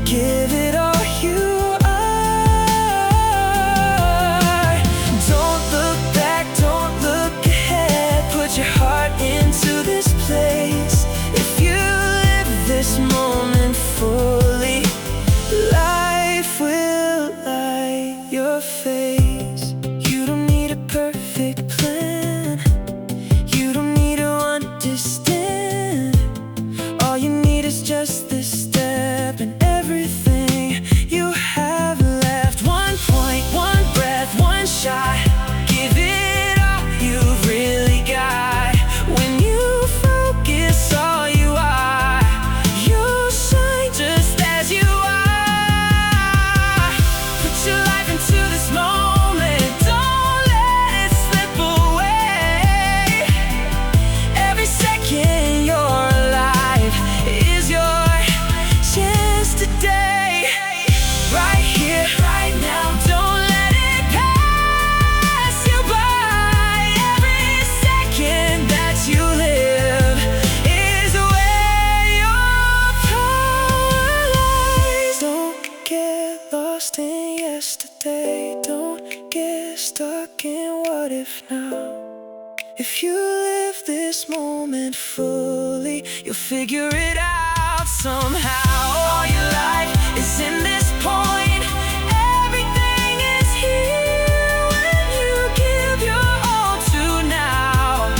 Give it all you are. Don't look back, don't look ahead. your face. You don't need a perfect plan. You don't need to understand. All you need is just this step and everything you have left. 1 point, 1 breath, 1 shot. Give it all you've really got. When you focus all you are, you'll shine just as you are. Put your life into this moment. Don't let it slip away. Every second you're alive is your chance today. Right here, right now. Don't let it pass you by. Every second that you live is where your power lies. Don't get lost in yesterday. Don't get stuck in what if now. If you live this moment fully, you'll figure it out somehow. All your life is in this point. Everything is here when you give your all to now.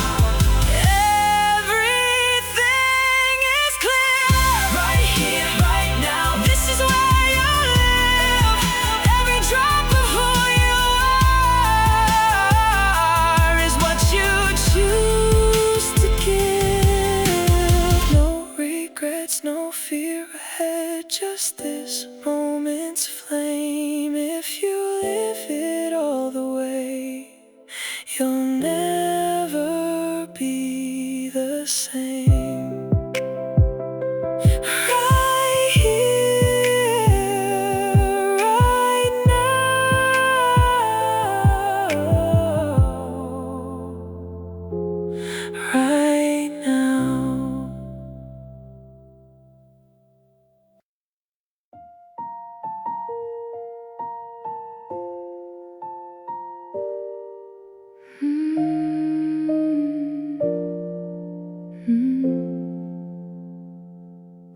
Everything is clear. Right here, right now. This is where you live. Every drop of who you are is what you choose to give. No regrets, no fear ahead. Just this moment's flame. If you live it all the way, you'll never be the same. Right here, right now. Right now.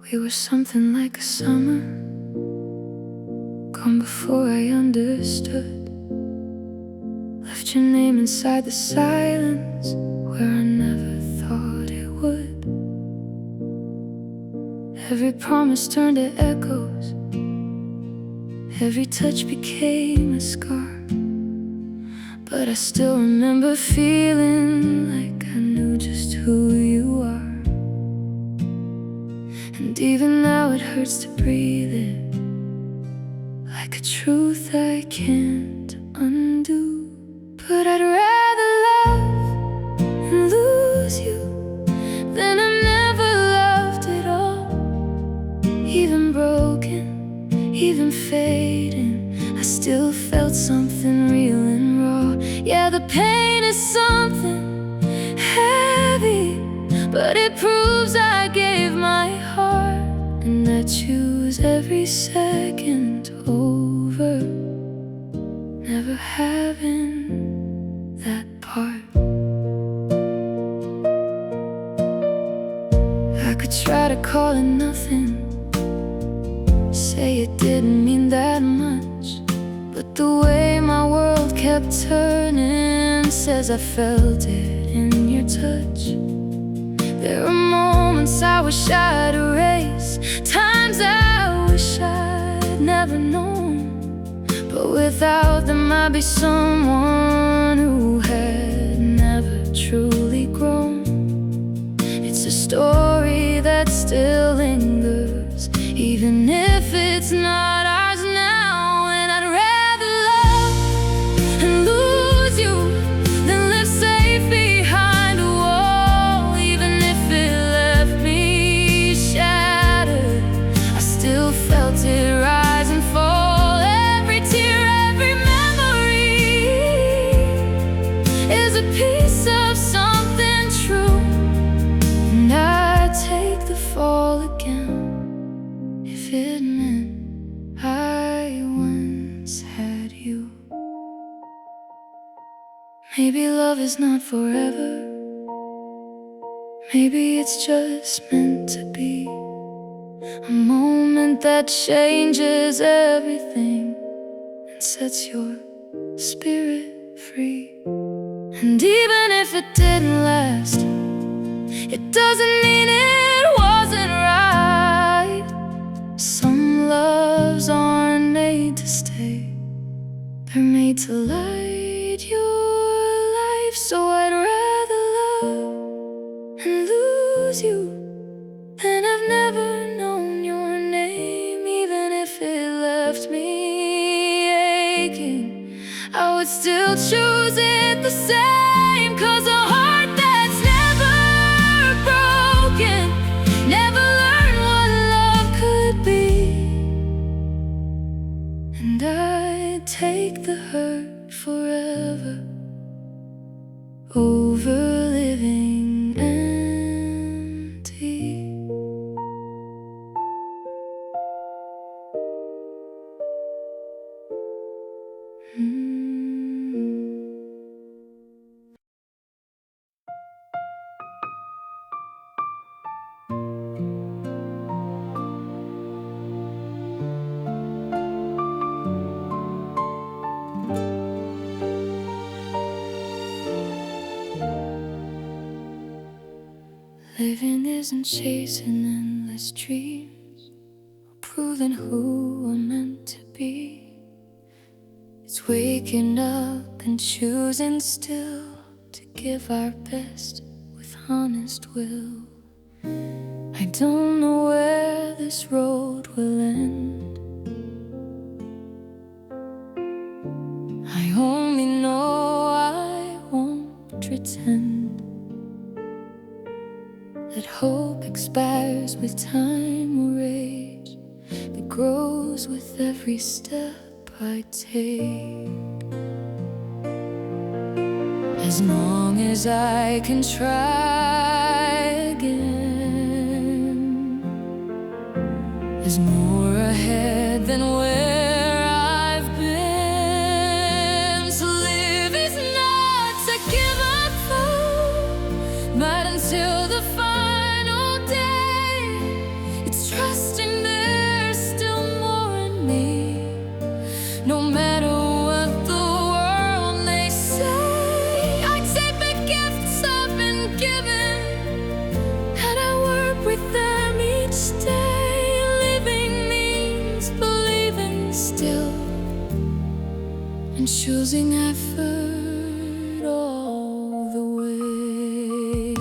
We were something like a summer, gone before I understood. Left your name inside the silence where I never thought it would. Every promise turned to echoes. Every touch became a scar. But I still remember feeling like I knew just who you are. And even now it hurts to breathe it, like a truth I can't undo. But I'd rather love and lose you than I never loved at all. Even broken, even fading, I still felt something real and raw. Yeah, the pain is something heavy, but it proves I gave my heart, and I choose every second over never having that part. I could try to call it nothing, say it didn't mean that much, but the way my world kept turning says I felt it in your touch. There are moments I wish I'd erase, times I wish I'd never known, but without them I'd be someone who had never truly grown. It's a story that still lingers, even if it's not ours now. And I'd rather love and lose you than live safe behind a wall. Even if it left me shattered, I still felt it rise and fall. Every tear, every memory is a piece of something true, and I'd take the fall again if it meant I once had you. Maybe love is not forever, maybe it's just meant to be a moment that changes everything and sets your spirit free. And even if it didn't last, it doesn't mean it wasn't right. Some loves aren't made to stay, they're made to light your life. So I'd rather love and lose you than I've never known your name. Even if it left me aching, I would still choose it the same. 'Cause a heart that's never broken never learned what love could be. And I'd take the hurt forever over living empty. Living isn't chasing endless dreams or proving who we're meant to be. It's waking up and choosing still to give our best with honest will. I don't know where this road will end. I only know I won't pretend that hope expires with time or age, that grows with every step I take. As long as I can try again, there's more ahead than where I've been. To live is not to give up hope, but until the final day, it's trusting there's still more in me. No matter what the world may say, I take the gifts I've been given and I work with them each day. Living means believing still and choosing effort all the way.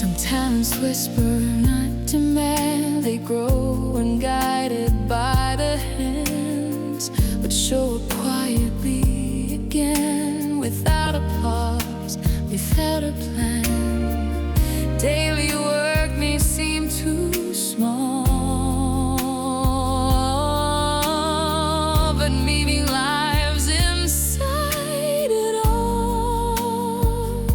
Sometimes whisper, not demand, they grow unguided by the hands, but show up quietly again, without a pause, without a plan. Daily work may seem too small, but maybe lives inside it all.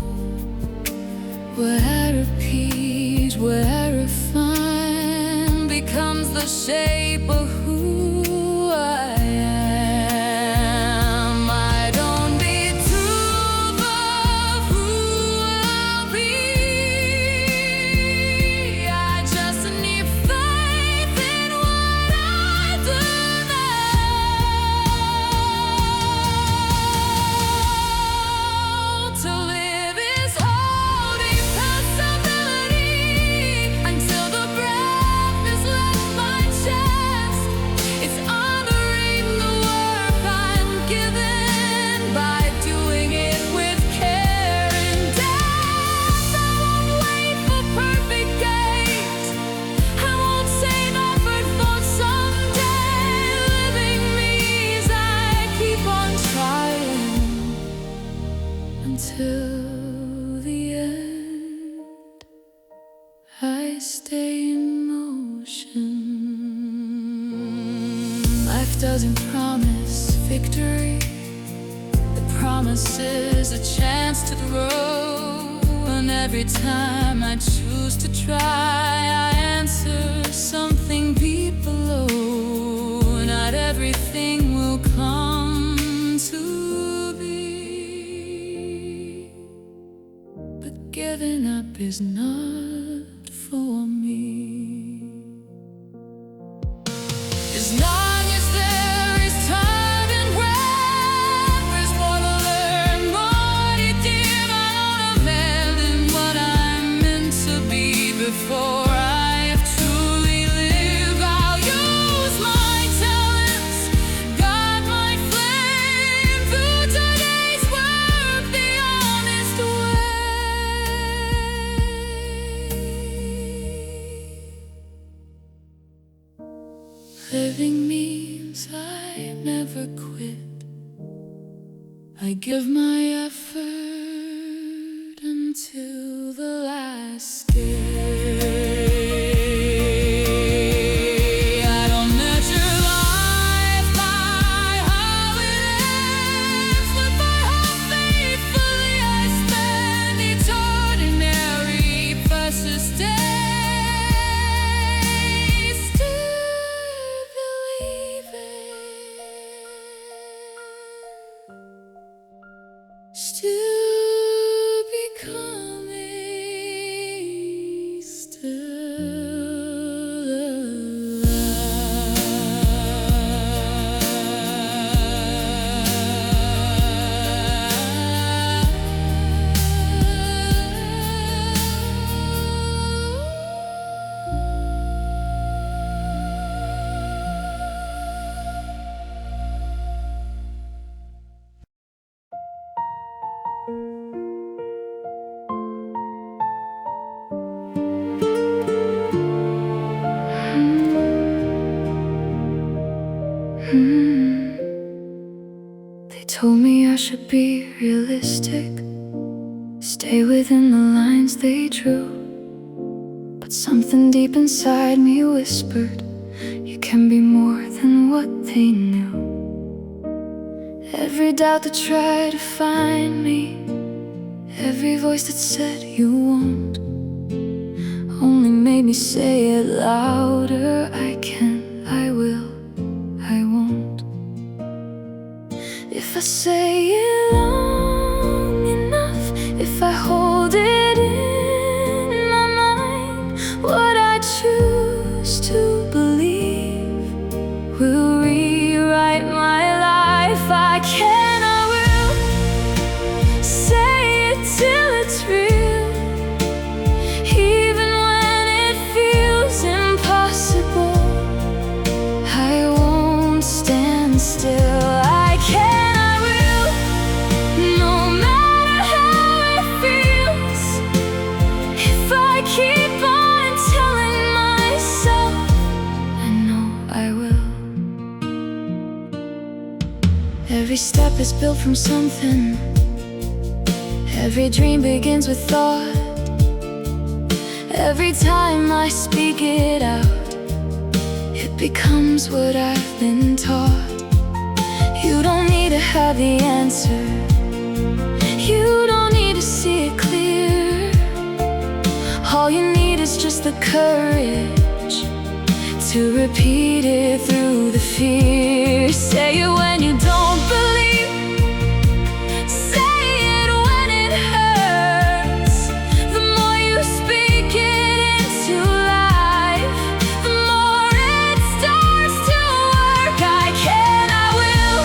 What I repeat, what I refine, becomes the shape of who I am. I don't need proof of who I'll be, I just need faith in what I do now. To live is holding possibility until the breath is left my chest. It's honoring the work I'm given by doing it with care and depth. I won't wait for perfect days, I won't save effort for someday. Living means I keep on trying until the end. I stay in motion. Life doesn't promise victory, it promises a chance to grow. And every time I choose to try, I answer something deep below. Not everything will come to be, but giving up is not for me. As long as there is time and breath, I give my effort until the last day. I don't measure life by how it ends, but by how faithfully I spend each ordinary precious day. Still believing, still becoming, still They told me I should be realistic, stay within the lines they drew. But something deep inside me whispered, you can be more than what they knew. Every doubt that tried to find me, every voice that said you won't, only made me say it louder. I can, I will, I won't. If I say it long enough, if I hold it in my mind, what I choose to believe will rewrite my life. I can, I will say it till it's real, even when it feels impossible. I won't stand still. I can, I will, no matter how it feels. If I keep on telling myself, I know I will. Every step is built from something, every dream begins with thought. Every time I speak it out, it becomes what I've been taught. You don't need to have the answer, you don't need to see it clear. All you need is just the courage to repeat it through the fear. Say it when you don't believe, say it when it hurts. The more you speak it into life, the more it starts to work. I can, I will,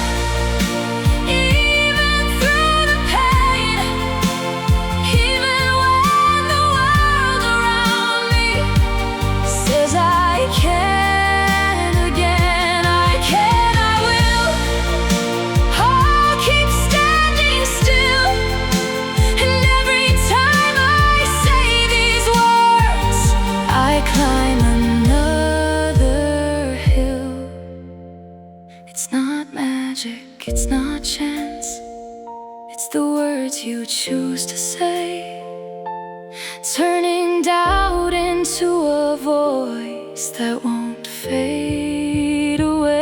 even through the pain, even when the world around me says I can. Again, I can, I will, I'll keep standing still. And every time I say these words, I climb another hill. It's not magic, it's not chance, it's the words you choose to say, turning doubt into a voice that won't fade away.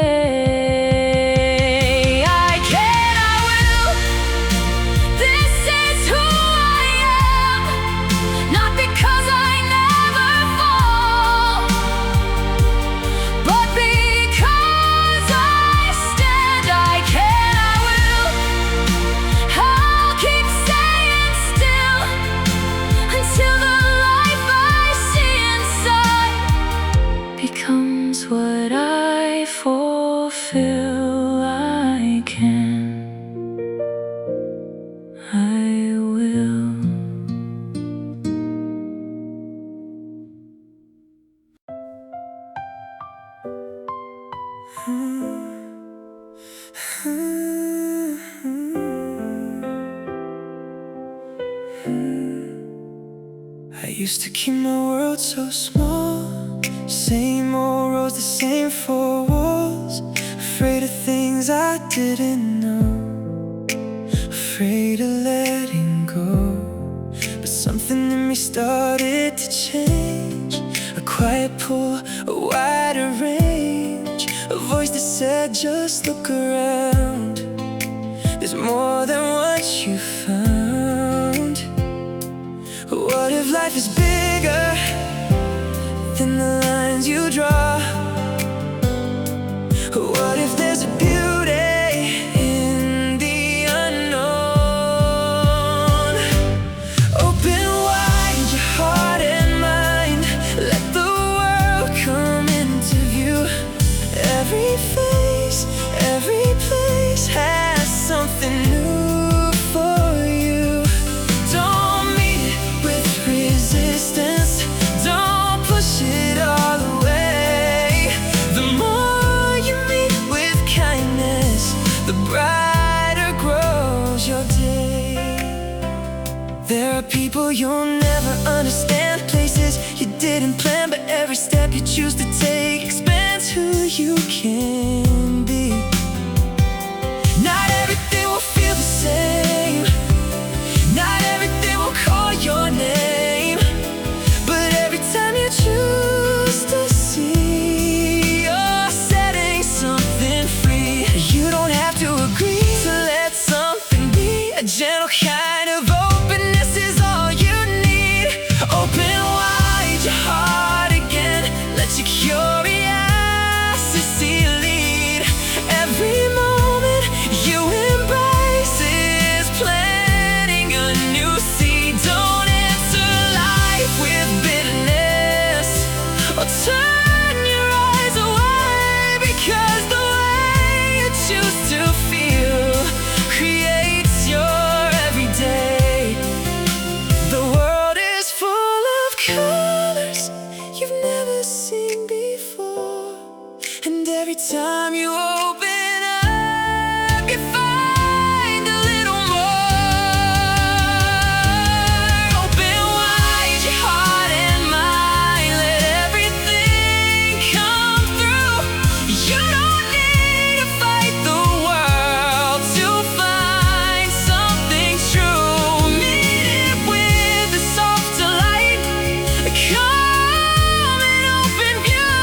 I can, I will, this is who I am, not because I never fall, but because I stand. I can, I will, I'll keep saying still until the life I see inside becomes what I fulfill. I can, I will. I used to keep my world so small, same old roads, the same walls. Afraid of things I didn't know, afraid of letting go, but something in me started to change. A quiet pull, a wider range, a voice that said just look around. There's more than what you found. What if life is bigger than the lines you draw? What if there's a beauty in the unknown? Open wide your heart and mind, let the world come into view. Every face, every place has something new for you. Don't meet it with resistance, don't push it all away. The more you meet with kindness, the brighter grows your day. There are people you'll never understand, places you didn't plan, but every step you choose to take expands who you can be. Not everything will feel the same, not everything will call your name, but every time you choose to see, you're setting something free. You don't have to agree to let something be. A gentle kind of openness is all you need. Open wide your heart again, let your curiosity lead. Every moment you embrace is planting a new seed. Don't answer life with bitterness or turn your eyes away, because the way you choose to feel creates your everyday. The world is full of colors you've never seen before, and every time you open up, you find a little more. Open wide your heart and mind, let everything come through. You don't need to fight the world to find something true. Meet it with a softer light, come and open view,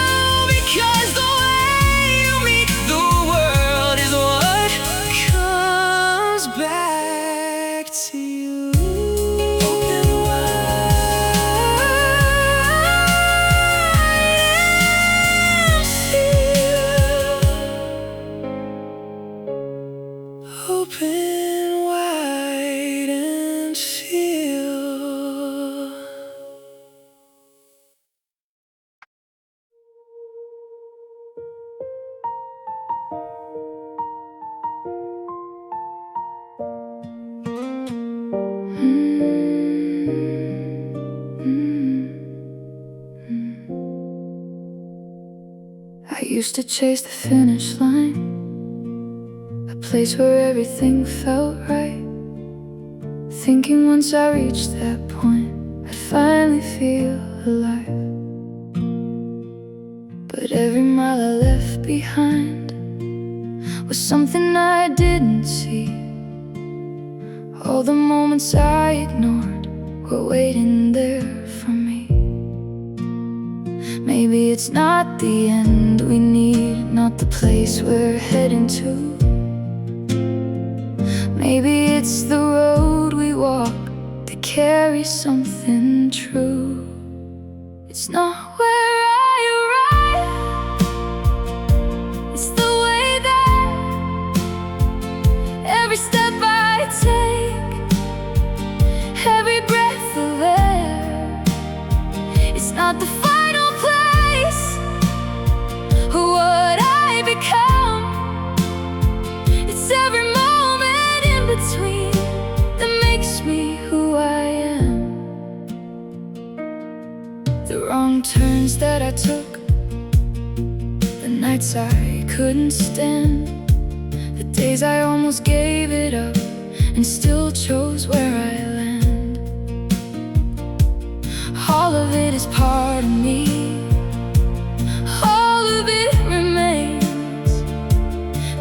because the way you meet the world is what comes back to you. Open wide and feel. Open wide and feel. I used to chase the finish line, a place where everything felt right, thinking once I reached that point I'd finally feel alive. But every mile I left behind was something I didn't see. All the moments I ignored were waiting there for me. Maybe it's not the end we need, not the place we're heading to. Maybe it's the road we walk that carries something true. It's not where I arrive, it's the way there. Every step I take, every breath of air. It's not the final place or what I become, it's every moment in between that makes me who I am. The wrong turns that I took, the nights I couldn't stand, the days I almost gave it up and still chose where I land. All of it is part of me, all of it remains.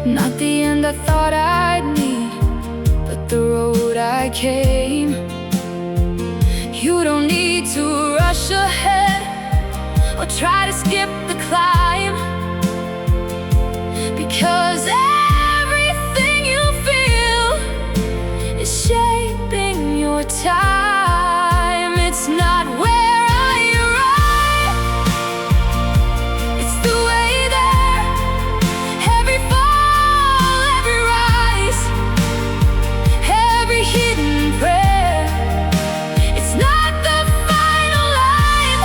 Not the end I thought I'd need, but the road I came. You don't need to rush ahead or try to skip the climb, because everything you feel is shaping your time. It's not where I arrive, it's the way there. Every fall, every rise, every hidden prayer. It's not the final line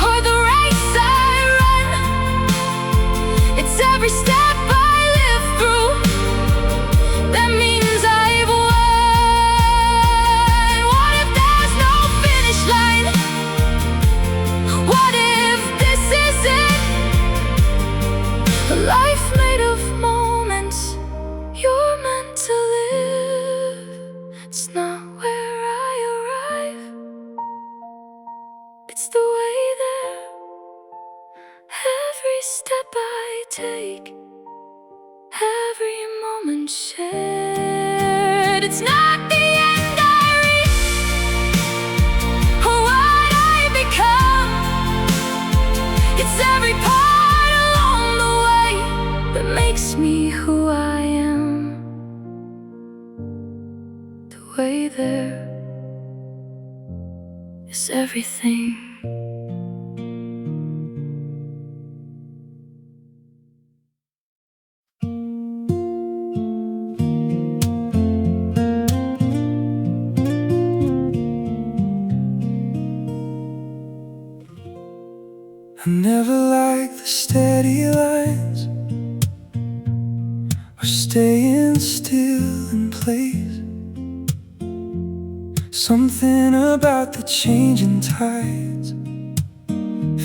or the race I run. It's every step I live through that means I've won. What if there's no finish line? What if this is it? A life made of moments you're meant to live. It's not where I arrive, it's the way there. Every step I take, every moment shared. It's not the end I reach or what I become. It's every part along the way that makes me who I am. The way there is everything. I never liked the steady lines or staying still in place. Something about the changing tides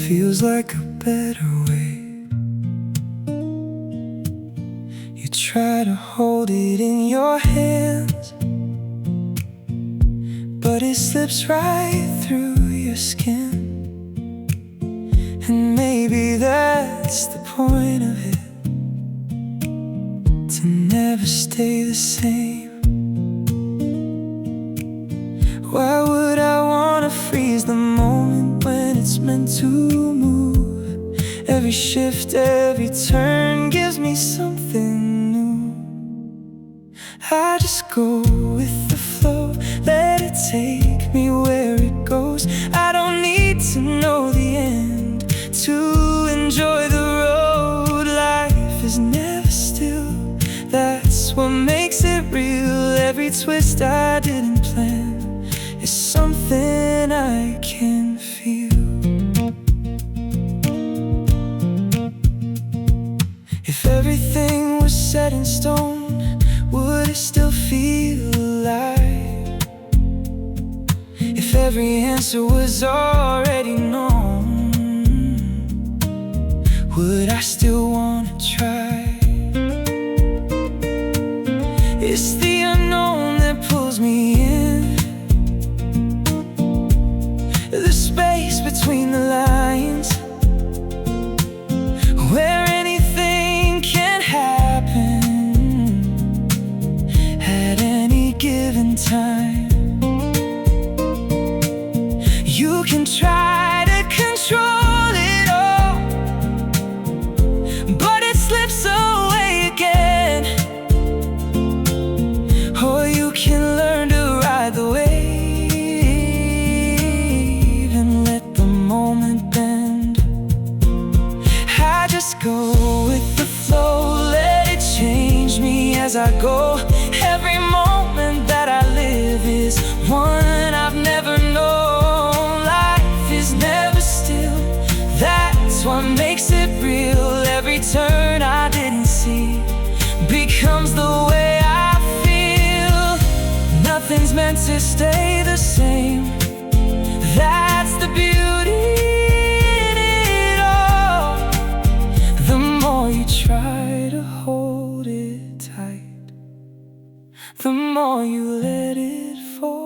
feels like a better way. You try to hold it in your hands, but it slips right through your skin. And maybe that's the point of it, to never stay the same. Why would I wanna freeze the moment when it's meant to move? Every shift, every turn gives me something new. I just go with the flow, let it take me where it goes. I don't need to know the end to enjoy the road. Life is never still, that's what makes it real. Every twist I didn't plan is something I can feel. If everything was set in stone, would it still feel alive? If every answer was already known, would I still wanna try? It's the unknown that pulls me in, the space between the lines, where anything can happen at any given time. You can try to control it all, but it slips away again. Or you can learn to ride the wave and let the moment bend. I just go with the flow, let it change me as I go. Every moment that I live is one I've never known. Life is never still, that's what makes it real. Every turn I didn't see becomes the way I feel. Nothing's meant to stay the same, that's the beauty in it all. The more you try to hold it tight, the more you let it fall.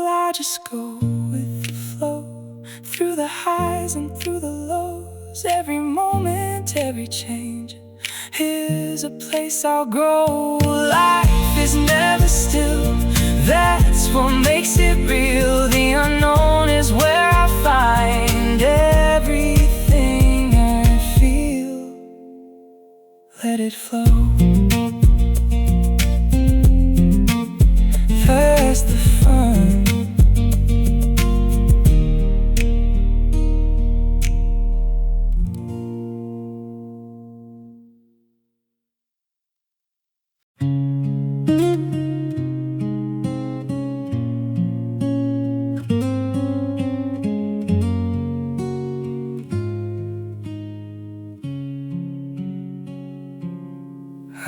I just go with the flow, through the highs and through the lows. Every moment, every change is a place I'll grow. Life is never still, that's what makes it real. The unknown is where I find everything I feel. Let it flow, that's the fun.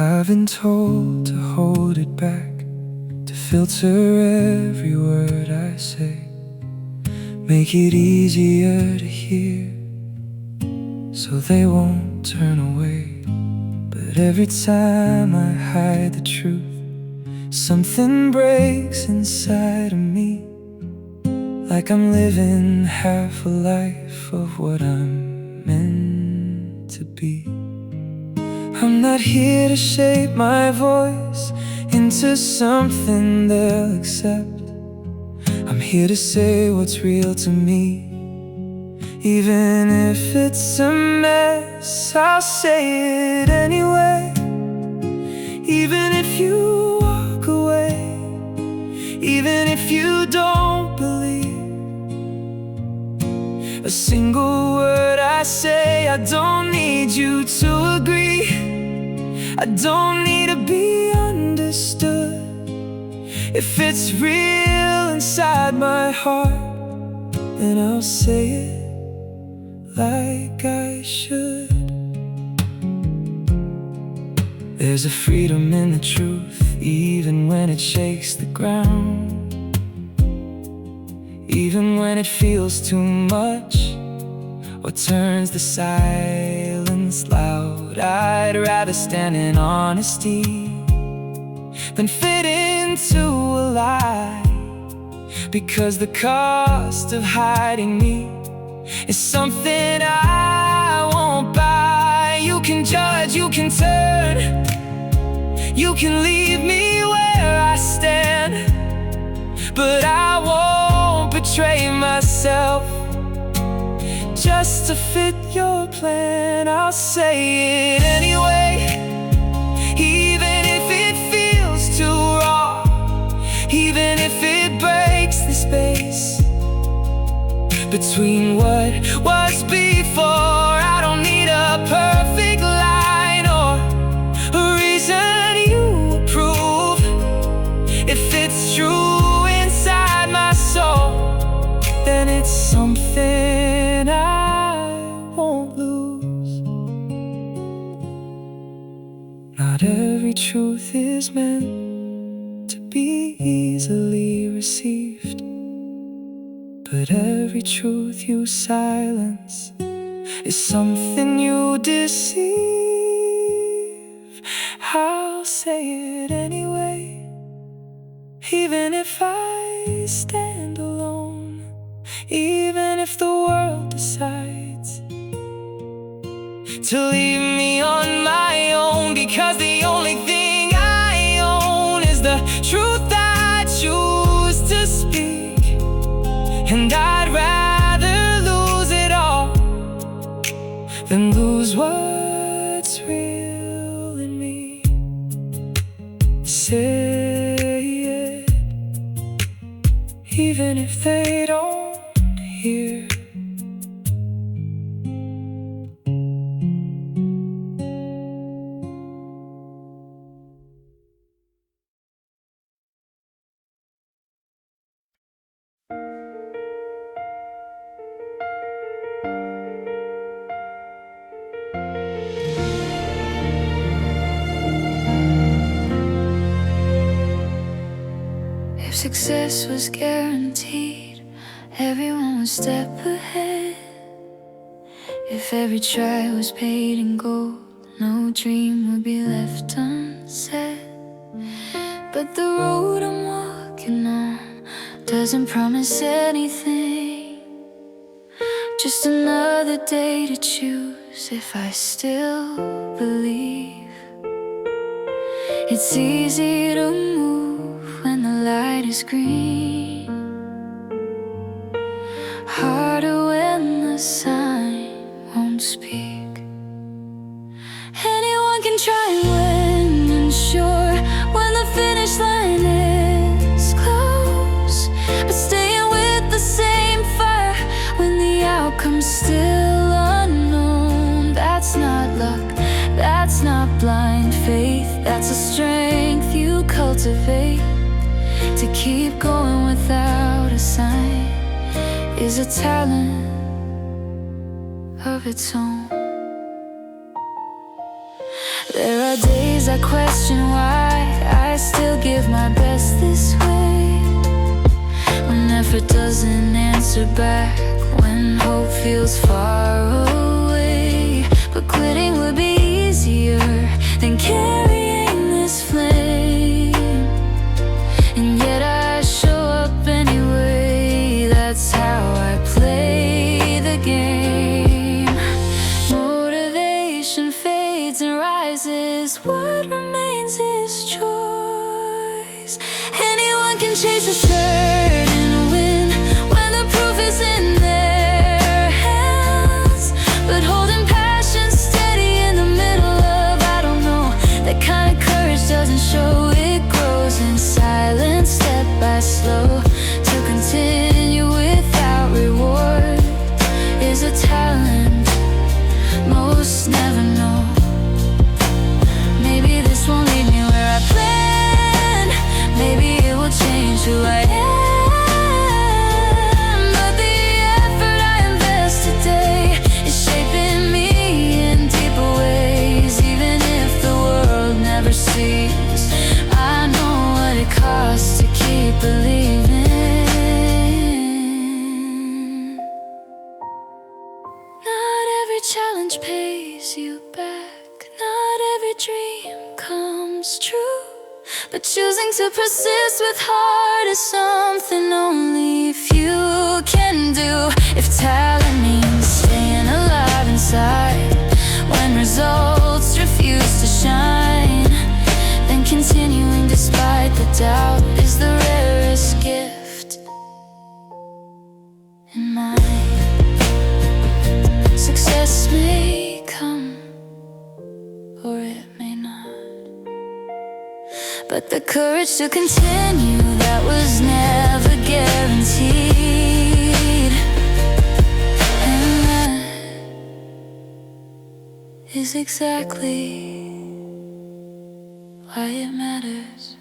I've been told to hold it back, to filter every word I say, make it easier to hear, so they won't turn away. But every time I hide the truth, something breaks inside of me, like I'm living half a life of what I'm meant to be. I'm not here to shape my voice into something they'll accept. I'm here to say what's real to me, even if it's a mess. I'll say it anyway, even if you walk away, even if you don't believe a single word I say. I don't need you to agree, I don't need to be understood. If it's real inside my heart, then I'll say it like I should. There's a freedom in the truth, even when it shakes the ground, even when it feels too much, or turns the silence loud. I'd rather stand in honesty than fit into a lie, because the cost of hiding me is something I won't buy. You can judge, you can turn, you can leave me where I stand, but I won't betray myself just to fit your plan. I'll say it anyway, even if it feels too raw, even if it breaks the space between what was before. I don't need a perfect line or a reason you approve. If it's true inside my soul, then it's something I won't lose. Not every truth is meant to be easily received, but every truth you silence is something you deceive. I'll say it anyway, even if I stand alone, even if the world decides to leave me on my own, because the only thing I own is the truth I choose to speak. And I'd rather lose it all than lose what's real in me. Say it, even if they don't hear. If success was guaranteed, everyone would step ahead. If every try was paid in gold, no dream would be left unsaid. But the road I'm walking on doesn't promise anything. Just another day to choose if I still believe. It's easy to move when the light is green, harder when the sign won't speak. Anyone can try when unsure, when the finish line is close, but staying with the same fire when the outcome's still unknown. That's not luck, that's not blind faith, that's a strength you cultivate. To keep going without a sign is a talent of its own. There are days I question why I still give my best this way, when effort doesn't answer back, when hope feels far away. But quitting would be easier than carrying this flame, and yet I show up anyway. That's how I play the game. Motivation fades and rises, what remains is choice. Anyone can chase a certain win when the proof is in their hands, but holding passion steady in the middle of I don't know, that kind of courage doesn't show. It grows in silence, step by slow. To continue without reward is a talent most never know. Maybe this won't lead me where I planned, maybe it will change who I am, but the effort I invest today is shaping me in deeper ways. Even if the world never sees, I know what it costs to keep believing. Not every challenge pays you back, not every dream comes true, but choosing to persist with heart is something only few can do. If talent means staying alive inside when results refuse to shine, then continuing despite the doubt is the rarest gift in mine. Success may come or it may not, but the courage to continue, that was never guaranteed. And that is exactly why it matters.